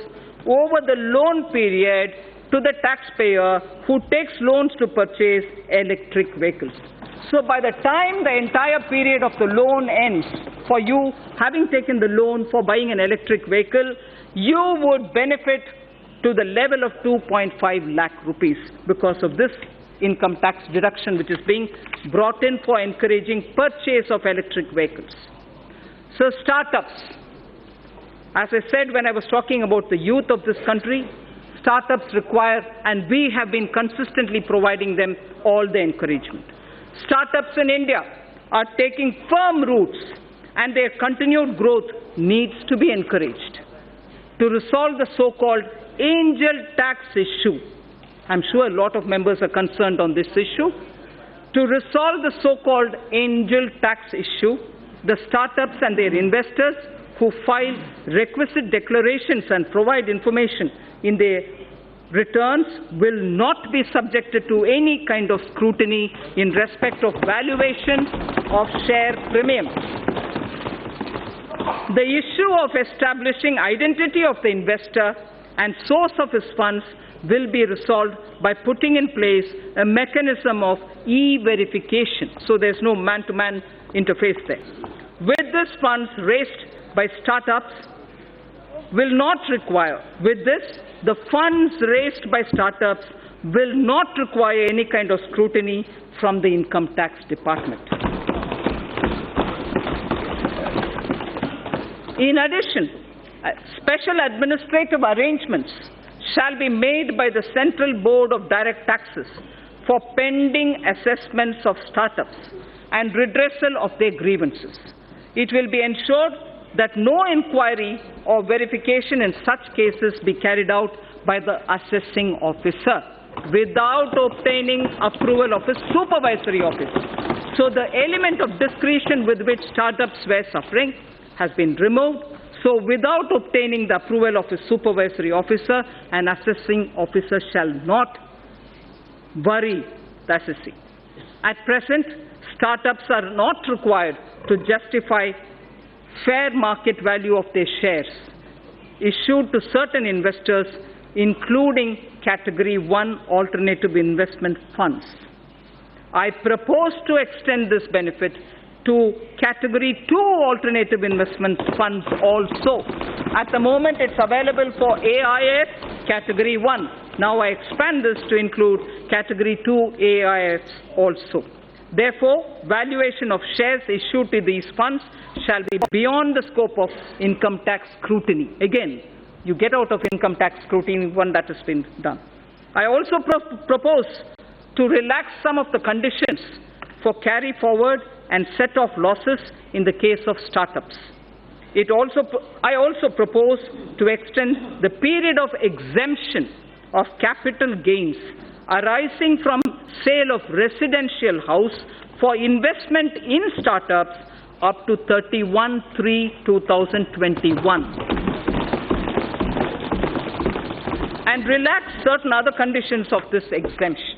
over the loan period to the taxpayer who takes loans to purchase electric vehicles. So by the time the entire period of the loan ends, for you having taken the loan for buying an electric vehicle, you would benefit to the level of 2.5 lakh rupees because of this income tax deduction which is being brought in for encouraging purchase of electric vehicles. So startups, as I said when I was talking about the youth of this country, startups require, and we have been consistently providing them all the encouragement. Startups in India are taking firm roots and their continued growth needs to be encouraged. To resolve the so-called angel tax issue, I'm sure a lot of members are concerned on this issue. To resolve the so-called angel tax issue, the startups and their investors who file requisite declarations and provide information in their returns will not be subjected to any kind of scrutiny in respect of valuation of share premiums. The issue of establishing identity of the investor and source of his funds will be resolved by putting in place a mechanism of e-verification, so there's no man-to-man interface there. With this funds raised by startups will not require, the funds raised by startups will not require any kind of scrutiny from the income tax department. In addition, special administrative arrangements shall be made by the Central Board of Direct Taxes for pending assessments of startups and redressal of their grievances. It will be ensured that no inquiry or verification in such cases be carried out by the assessing officer without obtaining approval of a supervisory officer. So the element of discretion with which startups were suffering has been removed. So without obtaining the approval of a supervisory officer, an assessing officer shall not worry the assessee. At present, startups are not required to justify fair market value of their shares issued to certain investors, including Category 1 alternative investment funds. I propose to extend this benefit to Category 2 alternative investment funds also. At the moment, it's available for AIS Category 1, Now I expand this to include Category 2 AIFs also. Therefore, valuation of shares issued to these funds shall be beyond the scope of income tax scrutiny. Again, you get out of income tax scrutiny when that has been done. I also propose to relax some of the conditions for carry forward and set off losses in the case of startups. I also propose to extend the period of exemption of capital gains arising from sale of residential house for investment in startups up to 31/3/2021. And relax certain other conditions of this exemption.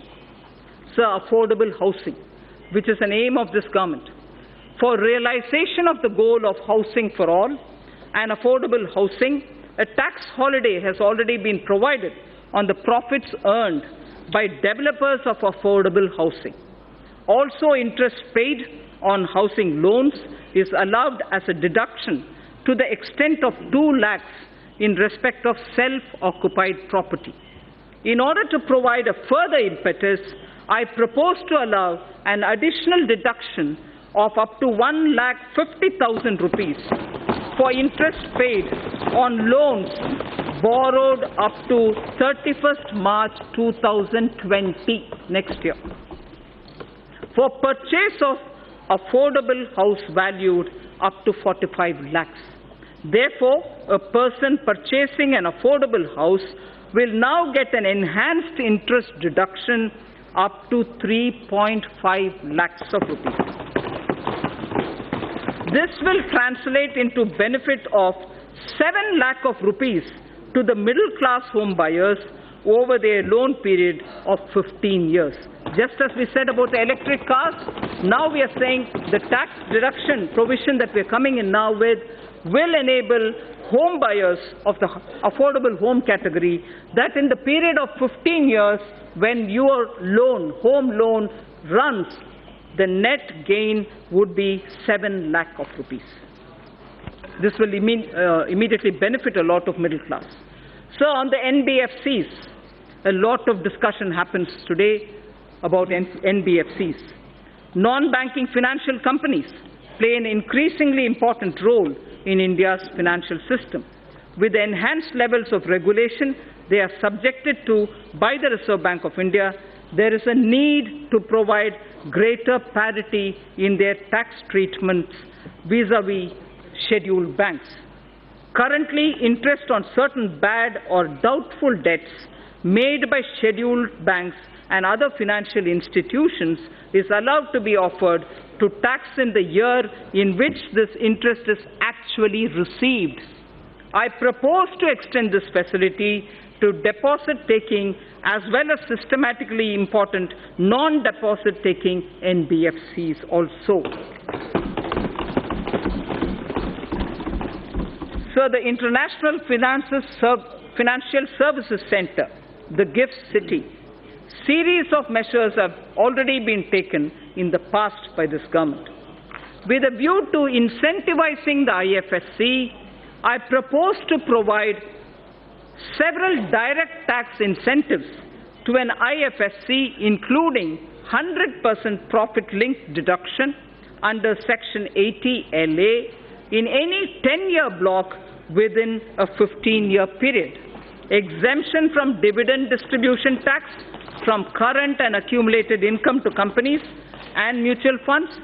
So, affordable housing, which is an aim of this government. For realization of the goal of housing for all and affordable housing, a tax holiday has already been provided on the profits earned by developers of affordable housing. Also, interest paid on housing loans is allowed as a deduction to the extent of 2 lakhs in respect of self-occupied property. In order to provide a further impetus, I propose to allow an additional deduction of up to 1,50,000 rupees for interest paid on loans borrowed up to 31st March 2020, next year, for purchase of affordable house valued up to 45 lakhs. Therefore, a person purchasing an affordable house will now get an enhanced interest deduction up to 3.5 lakhs of rupees. This will translate into benefit of 7 lakh of rupees to the middle class home buyers over their loan period of 15 years. Just as we said about the electric cars, now we are saying the tax deduction provision that we are coming in now with will enable home buyers of the affordable home category that in the period of 15 years, when your home loan runs, the net gain would be 7 lakh of rupees. This will immediately benefit a lot of middle class. So on the NBFCs, a lot of discussion happens today about NBFCs. Non-banking financial companies play an increasingly important role in India's financial system. With enhanced levels of regulation they are subjected to by the Reserve Bank of India, there is a need to provide greater parity in their tax treatments vis-à-vis scheduled banks. Currently, interest on certain bad or doubtful debts made by scheduled banks and other financial institutions is allowed to be offered to tax in the year in which this interest is actually received. I propose to extend this facility to deposit-taking as well as systematically important non-deposit-taking NBFCs also. So the International Financial Services Center, the GIFT City, series of measures have already been taken in the past by this government. With a view to incentivizing the IFSC, I propose to provide several direct tax incentives to an IFSC, including 100% profit-linked deduction under Section 80 LA in any 10-year block within a 15-year period, exemption from dividend distribution tax from current and accumulated income to companies and mutual funds,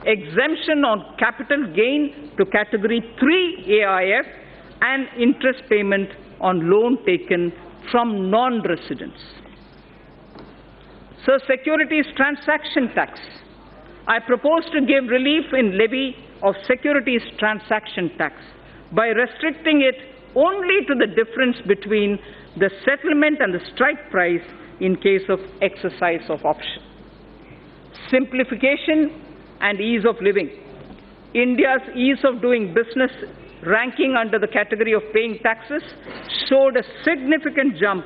exemption on capital gain to Category 3 AIF, and interest payment on loan taken from non-residents. So, securities transaction tax. I propose to give relief in levy of securities transaction tax by restricting it only to the difference between the settlement and the strike price in case of exercise of option. Simplification and ease of living. India's ease of doing business ranking under the category of paying taxes showed a significant jump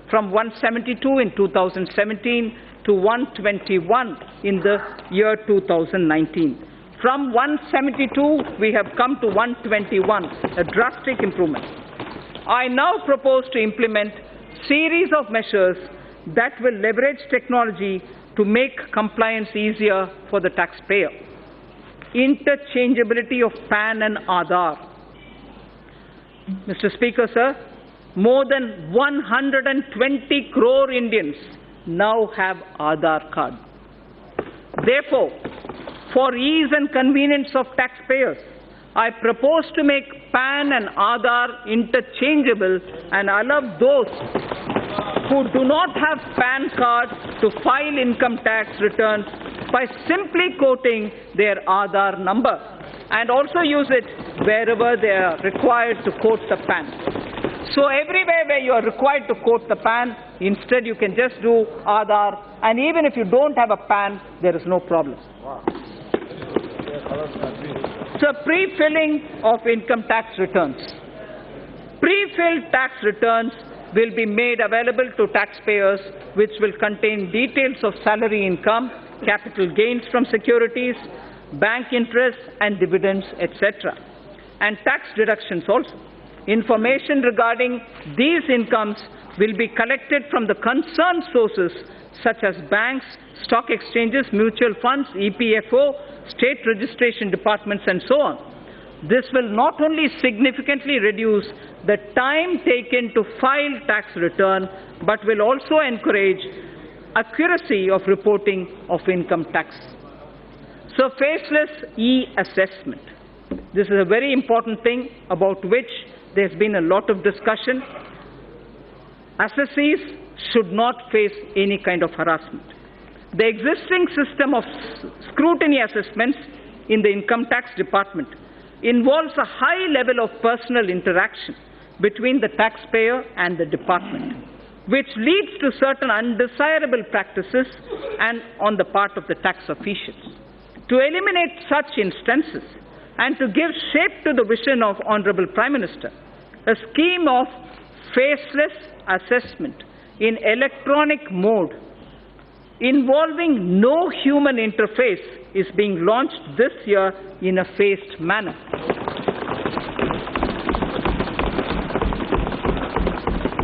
from 172 in 2017 to 121 in the year 2019. From 172, we have come to 121, a drastic improvement. I now propose to implement series of measures that will leverage technology to make compliance easier for the taxpayer. Interchangeability of PAN and Aadhaar. Mr. Speaker, sir, more than 120 crore Indians now have Aadhaar card. Therefore, for ease and convenience of taxpayers, I propose to make PAN and Aadhaar interchangeable and allow those who do not have PAN card to file income tax returns by simply quoting their Aadhaar number, and also use it wherever they are required to quote the PAN. So everywhere where you are required to quote the PAN, instead you can just do Aadhaar, and even if you don't have a PAN, there is no problem. So pre-filling of income tax returns. Pre-filled tax returns will be made available to taxpayers, which will contain details of salary income, capital gains from securities, bank interest and dividends, etc. And tax deductions also. Information regarding these incomes will be collected from the concerned sources such as banks, stock exchanges, mutual funds, EPFO, state registration departments, and so on. This will not only significantly reduce the time taken to file tax return, but will also encourage accuracy of reporting of income tax. So faceless e-assessment. This is a very important thing about which there's been a lot of discussion. Assessees should not face any kind of harassment. The existing system of scrutiny assessments in the income tax department involves a high level of personal interaction between the taxpayer and the department, which leads to certain undesirable practices and on the part of the tax officials. To eliminate such instances and to give shape to the vision of Honorable Prime Minister, a scheme of faceless assessment in electronic mode involving no human interface is being launched this year in a phased manner.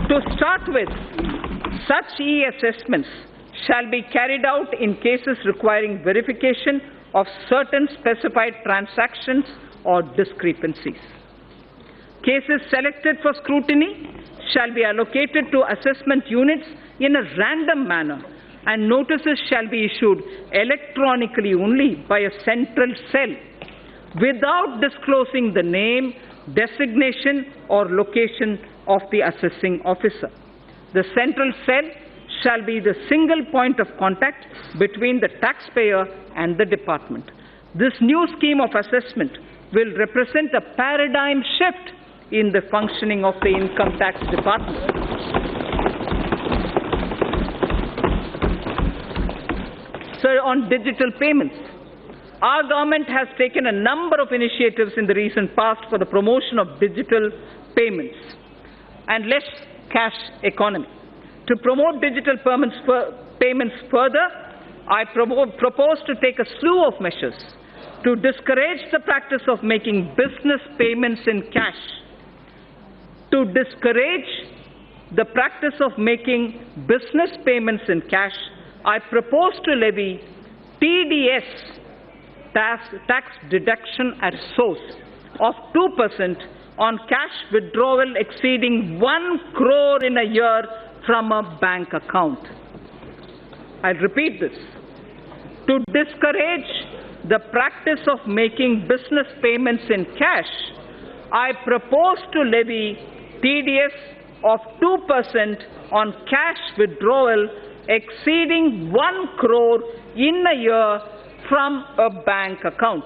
To start with, such e-assessments shall be carried out in cases requiring verification of certain specified transactions or discrepancies. Cases selected for scrutiny shall be allocated to assessment units in a random manner, and notices shall be issued electronically only by a central cell without disclosing the name, designation or location of the assessing officer. The central cell shall be the single point of contact between the taxpayer and the department. This new scheme of assessment will represent a paradigm shift in the functioning of the income tax department. So on digital payments, our government has taken a number of initiatives in the recent past for the promotion of digital payments and less cash economy. To promote digital payments further, I propose to take a slew of measures to discourage the practice of making business payments in cash. To discourage the practice of making business payments in cash, I propose to levy TDS, tax deduction at source, of 2% on cash withdrawal exceeding 1 crore in a year from a bank account. I'll repeat this. To discourage the practice of making business payments in cash, I propose to levy TDS of 2% on cash withdrawal exceeding 1 crore in a year from a bank account.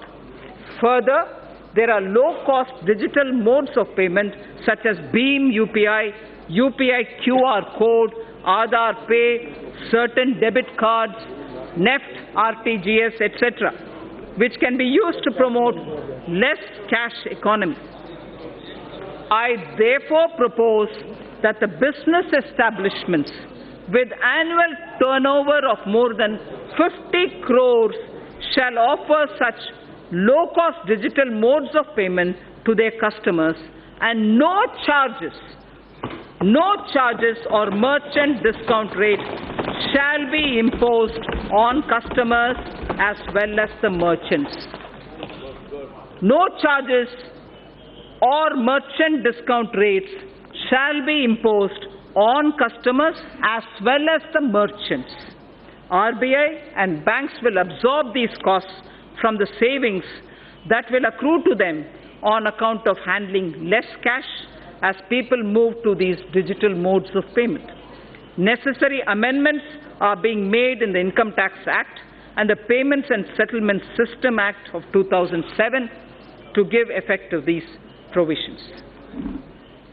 Further, there are low-cost digital modes of payment such as Beam UPI, UPI QR code, Aadhaar Pay, certain debit cards, NEFT, RTGS, etc., which can be used to promote less cash economy. I therefore propose that the business establishments with annual turnover of more than 50 crores shall offer such low-cost digital modes of payment to their customers, and no charges no charges or merchant discount rate shall be imposed on customers as well as the merchants. No charges or merchant discount rates shall be imposed on customers as well as the merchants. RBI and banks will absorb these costs from the savings that will accrue to them on account of handling less cash as people move to these digital modes of payment. Necessary amendments are being made in the Income Tax Act and the Payments and Settlement System Act of 2007 to give effect to these provisions.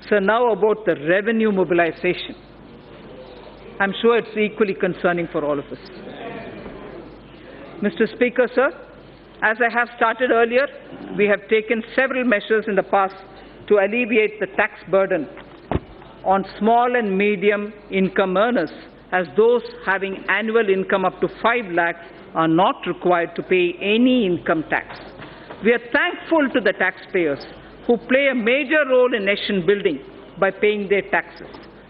So now about the revenue mobilization. I'm sure it's equally concerning for all of us. Mr. Speaker, sir, as I have started earlier, we have taken several measures in the past to alleviate the tax burden on small and medium income earners, as those having annual income up to 5 lakhs are not required to pay any income tax. We are thankful to the taxpayers who play a major role in nation building by paying their taxes.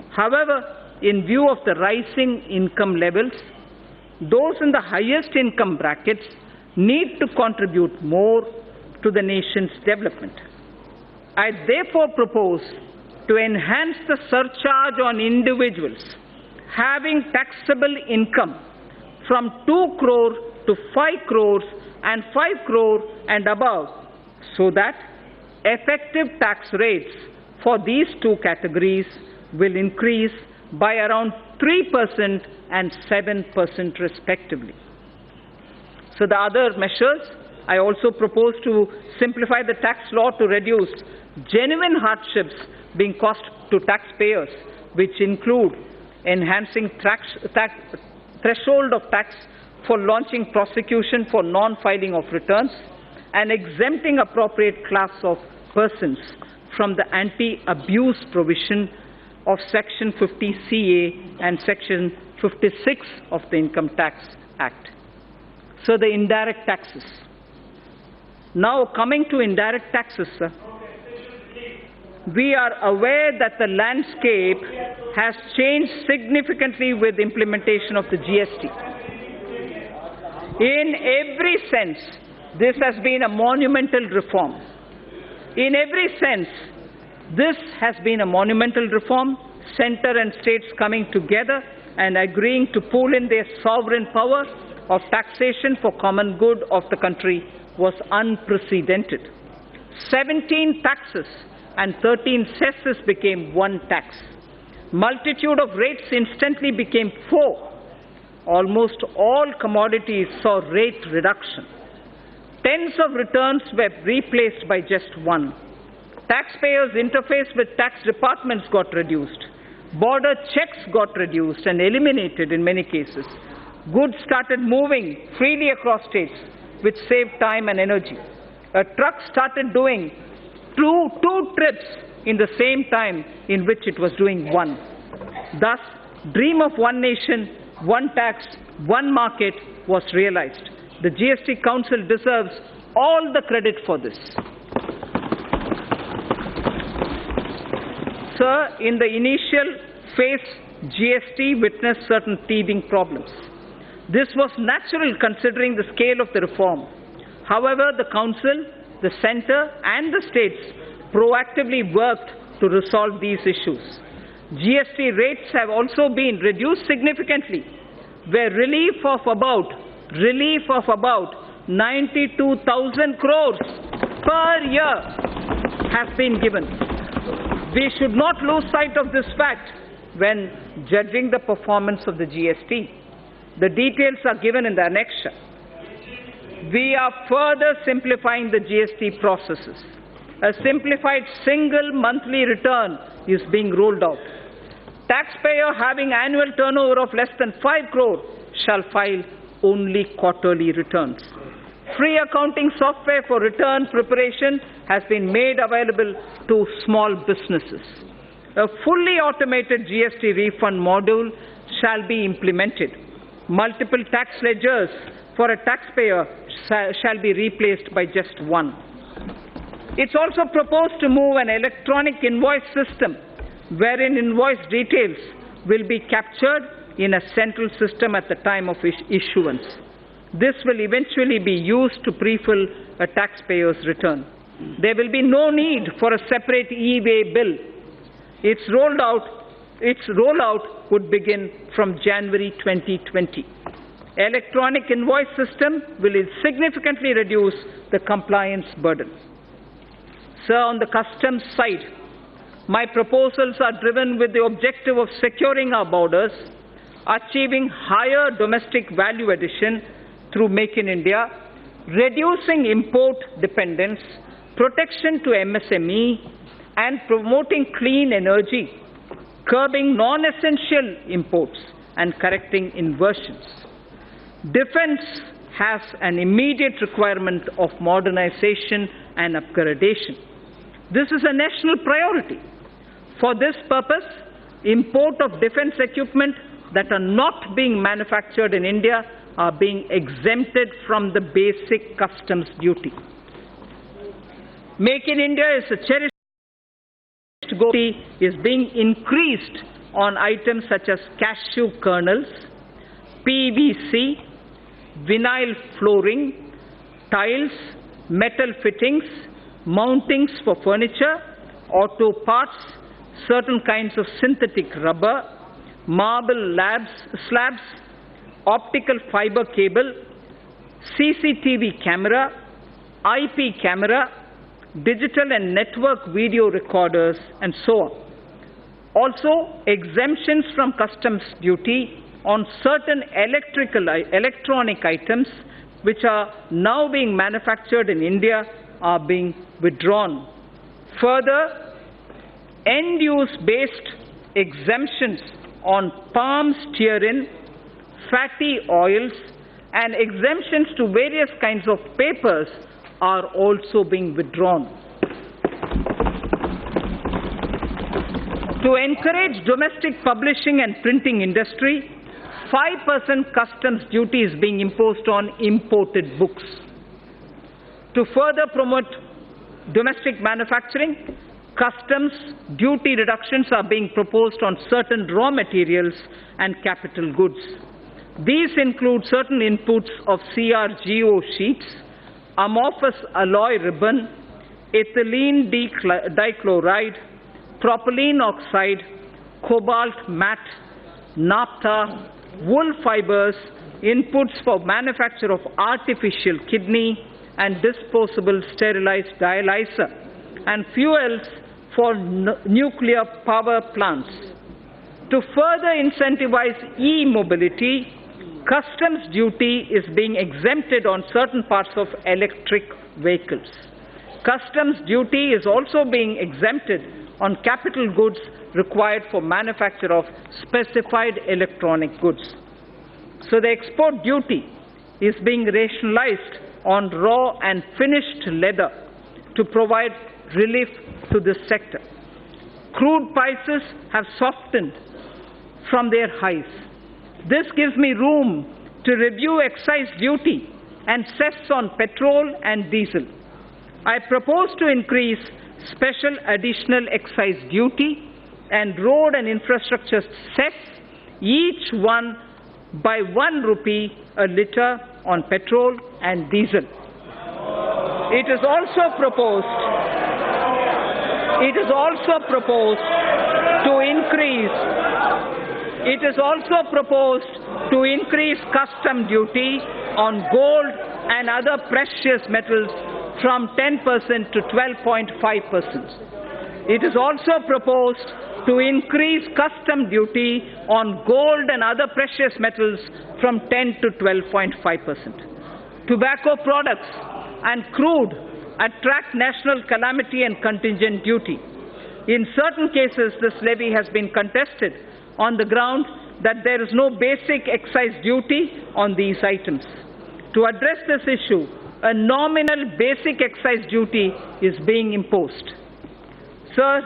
However, in view of the rising income levels, those in the highest income brackets need to contribute more to the nation's development. I therefore propose to enhance the surcharge on individuals having taxable income from 2 crore to 5 crores and 5 crore and above, so that effective tax rates for these two categories will increase by around 3% and 7% respectively. So the other measures, I also propose to simplify the tax law to reduce genuine hardships being caused to taxpayers, which include enhancing threshold of tax for launching prosecution for non-filing of returns and exempting appropriate class of persons from the anti-abuse provision of Section 50CA and Section 56 of the Income Tax Act. So the indirect taxes. Now coming to indirect taxes, sir. We are aware that the landscape has changed significantly with the implementation of the GST. In every sense, this has been a monumental reform. In every sense, this has been a monumental reform, center and states coming together and agreeing to pool in their sovereign power of taxation for common good of the country was unprecedented. 17 taxes and 13 cesses became one tax. Multitude of rates instantly became 4. Almost all commodities saw rate reduction. Tens of returns were replaced by just one. Taxpayers' interface with tax departments got reduced. Border checks got reduced and eliminated in many cases. Goods started moving freely across states, which saved time and energy. A truck started doing two trips in the same time in which it was doing one. Thus, dream of one nation, one tax, one market was realized. The GST Council deserves all the credit for this. Sir, in the initial phase, GST witnessed certain teething problems. This was natural considering the scale of the reform. However, the Council, the Centre and the states proactively worked to resolve these issues. GST rates have also been reduced significantly, where relief of about 92,000 crores per year has been given. We should not lose sight of this fact when judging the performance of the GST. The details are given in the annexure. We are further simplifying the GST processes. A simplified single monthly return is being rolled out. Taxpayer having annual turnover of less than 5 crore shall file only quarterly returns. Free accounting software for return preparation has been made available to small businesses. A fully automated GST refund module shall be implemented. Multiple tax ledgers for a taxpayer shall be replaced by just one. It's also proposed to move an electronic invoice system wherein invoice details will be captured in a central system at the time of issuance. This will eventually be used to pre-fill a taxpayer's return. There will be no need for a separate e-way bill. Its rollout would begin from January 2020. Electronic invoice system will significantly reduce the compliance burden. Sir, on the customs side, my proposals are driven with the objective of securing our borders, achieving higher domestic value addition through Make in India, reducing import dependence, protection to MSME, and promoting clean energy, curbing non-essential imports, and correcting inversions. Defense has an immediate requirement of modernization and upgradation. This is a national priority. For this purpose, import of defense equipment that are not being manufactured in India are being exempted from the basic customs duty. Make in India is a cherished goal, is being increased on items such as cashew kernels, PVC, vinyl flooring, tiles, metal fittings, mountings for furniture, auto parts, certain kinds of synthetic rubber, marble slabs, optical fiber cable, CCTV camera, IP camera, digital and network video recorders, and so on. Also, exemptions from customs duty on certain electronic items which are now being manufactured in India are being withdrawn. Further, end-use based exemptions on palm stearin, fatty oils, and exemptions to various kinds of papers are also being withdrawn. To encourage domestic publishing and printing industry, 5% customs duty is being imposed on imported books. To further promote domestic manufacturing, customs duty reductions are being proposed on certain raw materials and capital goods. These include certain inputs of CRGO sheets, amorphous alloy ribbon, ethylene dichloride, propylene oxide, cobalt matte, naphtha, wool fibers, inputs for manufacture of artificial kidney and disposable sterilized dialyzer, and fuels for nuclear power plants. To further incentivize e-mobility, customs duty is being exempted on certain parts of electric vehicles. Customs duty is also being exempted on capital goods required for manufacture of specified electronic goods. So the export duty is being rationalized on raw and finished leather to provide relief to this sector. Crude prices have softened from their highs. This gives me room to review excise duty and cess on petrol and diesel. I propose to increase special additional excise duty and road and infrastructure cess, each one by 1 rupee a litre on petrol and diesel. It is also proposed to increase custom duty on gold and other precious metals from 10% to 12.5%. It is also proposed to increase custom duty on gold and other precious metals from 10 to 12.5%. Tobacco products and crude attract national calamity and contingent duty. In certain cases, this levy has been contested on the ground that there is no basic excise duty on these items. To address this issue, a nominal basic excise duty is being imposed. Sir,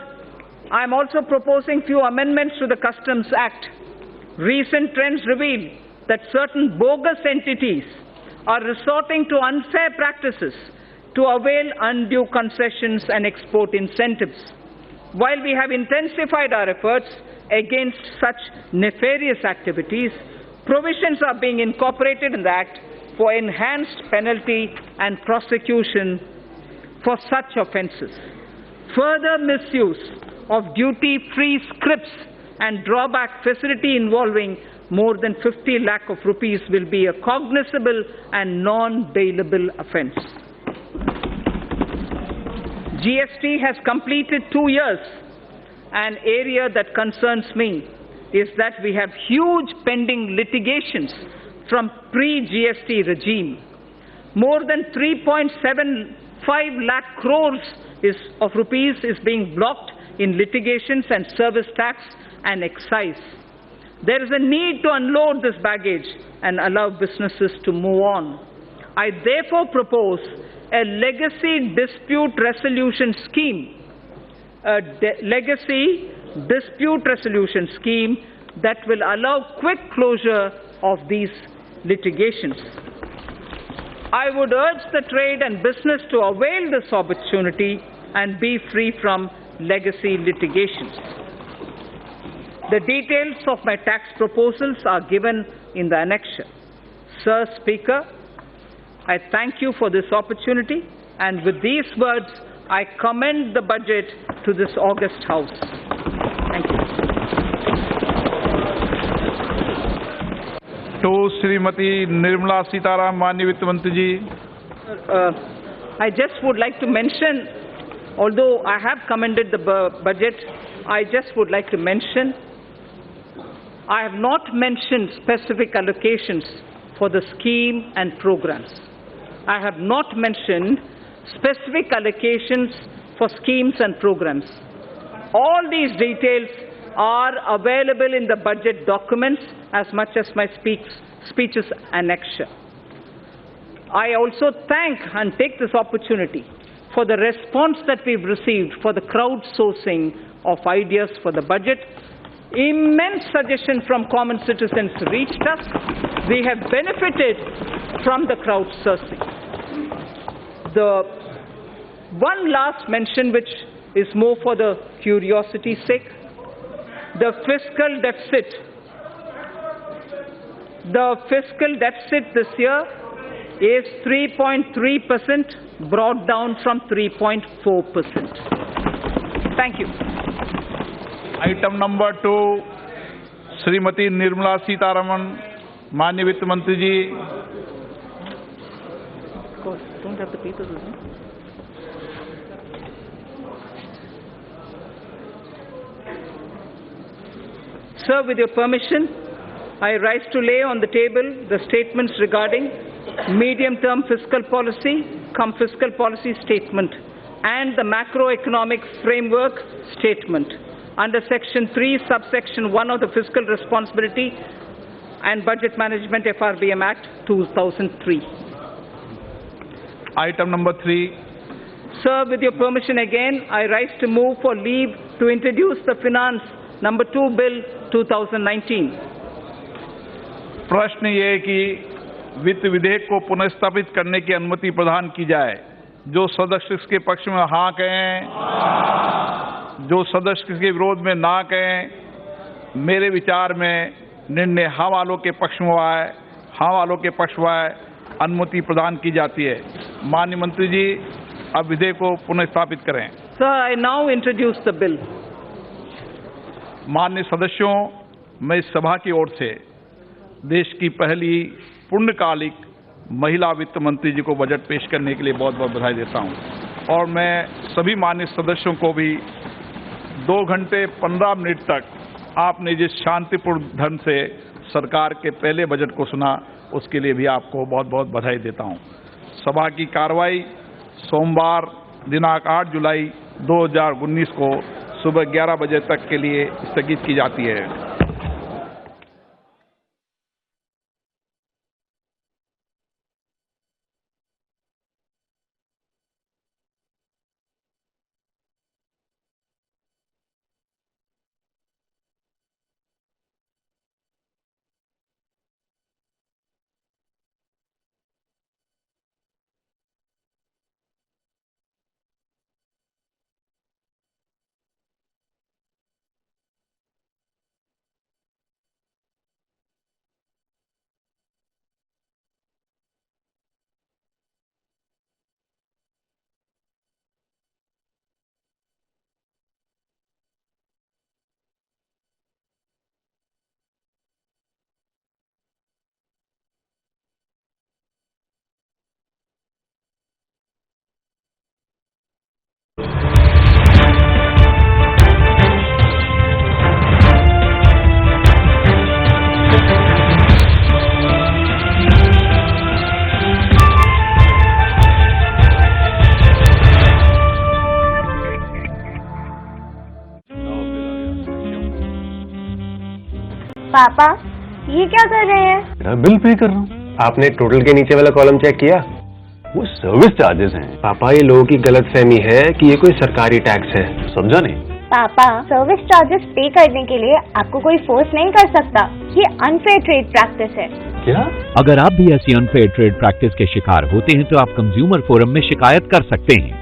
I am also proposing few amendments to the Customs Act. Recent trends reveal that certain bogus entities are resorting to unfair practices to avail undue concessions and export incentives. While we have intensified our efforts against such nefarious activities, provisions are being incorporated in the Act for enhanced penalty and prosecution for such offences. Further misuse of duty-free scrips and drawback facility involving more than 50 lakh of rupees will be a cognizable and non-bailable offence. GST has completed 2 years. An area that concerns me is that we have huge pending litigations from pre-GST regime. More than 3.75 lakh crores of rupees is being blocked in litigations and service tax and excise. There is a need to unload this baggage and allow businesses to move on. I therefore propose a legacy dispute resolution scheme, that will allow quick closure of these litigations. I would urge the trade and business to avail this opportunity and be free from legacy litigations. The details of my tax proposals are given in the annexure. Sir Speaker, I thank you for this opportunity, and with these words, I commend the budget to this august House. Thank you. To Srimati Nirmala Sitharaman, Manya Vitt Mantri ji. I just would like to mention, although I have commended the budget, I just would like to mention, I have not mentioned specific allocations for the scheme and programs. I have not mentioned specific allocations for schemes and programs. All these details are available in the budget documents as much as my speech's annexure. I also thank and take this opportunity for the response that we've received for the crowdsourcing of ideas for the budget. Immense suggestions from common citizens reached us. We have benefited from the crowdsourcing. The one last mention, which is more for the curiosity's sake, the fiscal deficit. The fiscal deficit this year is 3.3%, brought down from 3.4%. Thank you. Item number 2, Srimati Nirmala Sitharaman, Manya Vitt Mantri ji. Of course, don't have the papers, isn't it? Sir, with your permission, I rise to lay on the table the statements regarding medium-term fiscal policy, fiscal policy statement, and the macroeconomic framework statement under Section 3, Subsection 1 of the Fiscal Responsibility and Budget Management FRBM Act 2003. Item number 3. Sir, with your permission again, I rise to move for leave to introduce the Finance Number 2 Bill 2019. प्रश्न ये है कि वित्त विधेयक को पुनर्स्थापित करने की अनुमति प्रदान की जाए। जो सदस्य इसके पक्ष में हाँ कहें, जो सदस्य इसके विरोध में ना कहें। मेरे विचार में निर्णय हाँ वालों के पक्ष में आए, हाँ वालों के पक्ष में आए, अनुमति प्रदान की जाती है। माननीय मंत्री जी, अब विधेयक को पुनर्स्थापित करें। Sir, I now introduce the bill. माननीय सदस्यों, मैं इस सभा की ओर से देश की पहली पूर्णकालिक महिला वित्त मंत्री जी को बजट पेश करने के लिए बहुत बहुत बधाई देता हूं और मैं सभी माननीय सदस्यों को भी 2 घंटे 15 मिनट तक आपने जिस शांतिपूर्ण ढंग से सरकार के पहले बजट को सुना, उसके लिए भी आपको बहुत बहुत बधाई देता हूं। सभा की कार्रवाई सोमवार दिनांक 8 जुलाई 2019 को सुबह 11 बजे तक के लिए स्थगित की जाती है। पापा ये क्या कर रहे हैं? मेरा बिल पे कर रहा हूँ। आपने टोटल के नीचे वाला कॉलम चेक किया? वो सर्विस चार्जेस हैं। पापा ये लोगों की गलतफहमी है कि ये कोई सरकारी टैक्स है, समझा नहीं? पापा सर्विस चार्जेस पे करने के लिए आपको कोई फोर्स नहीं कर सकता। ये अनफेयर ट्रेड प्रैक्टिस है। क्या? अगर आप भी ऐसी अनफेयर ट्रेड प्रैक्टिस के शिकार होते हैं तो आप कंज्यूमर फोरम में शिकायत कर सकते हैं।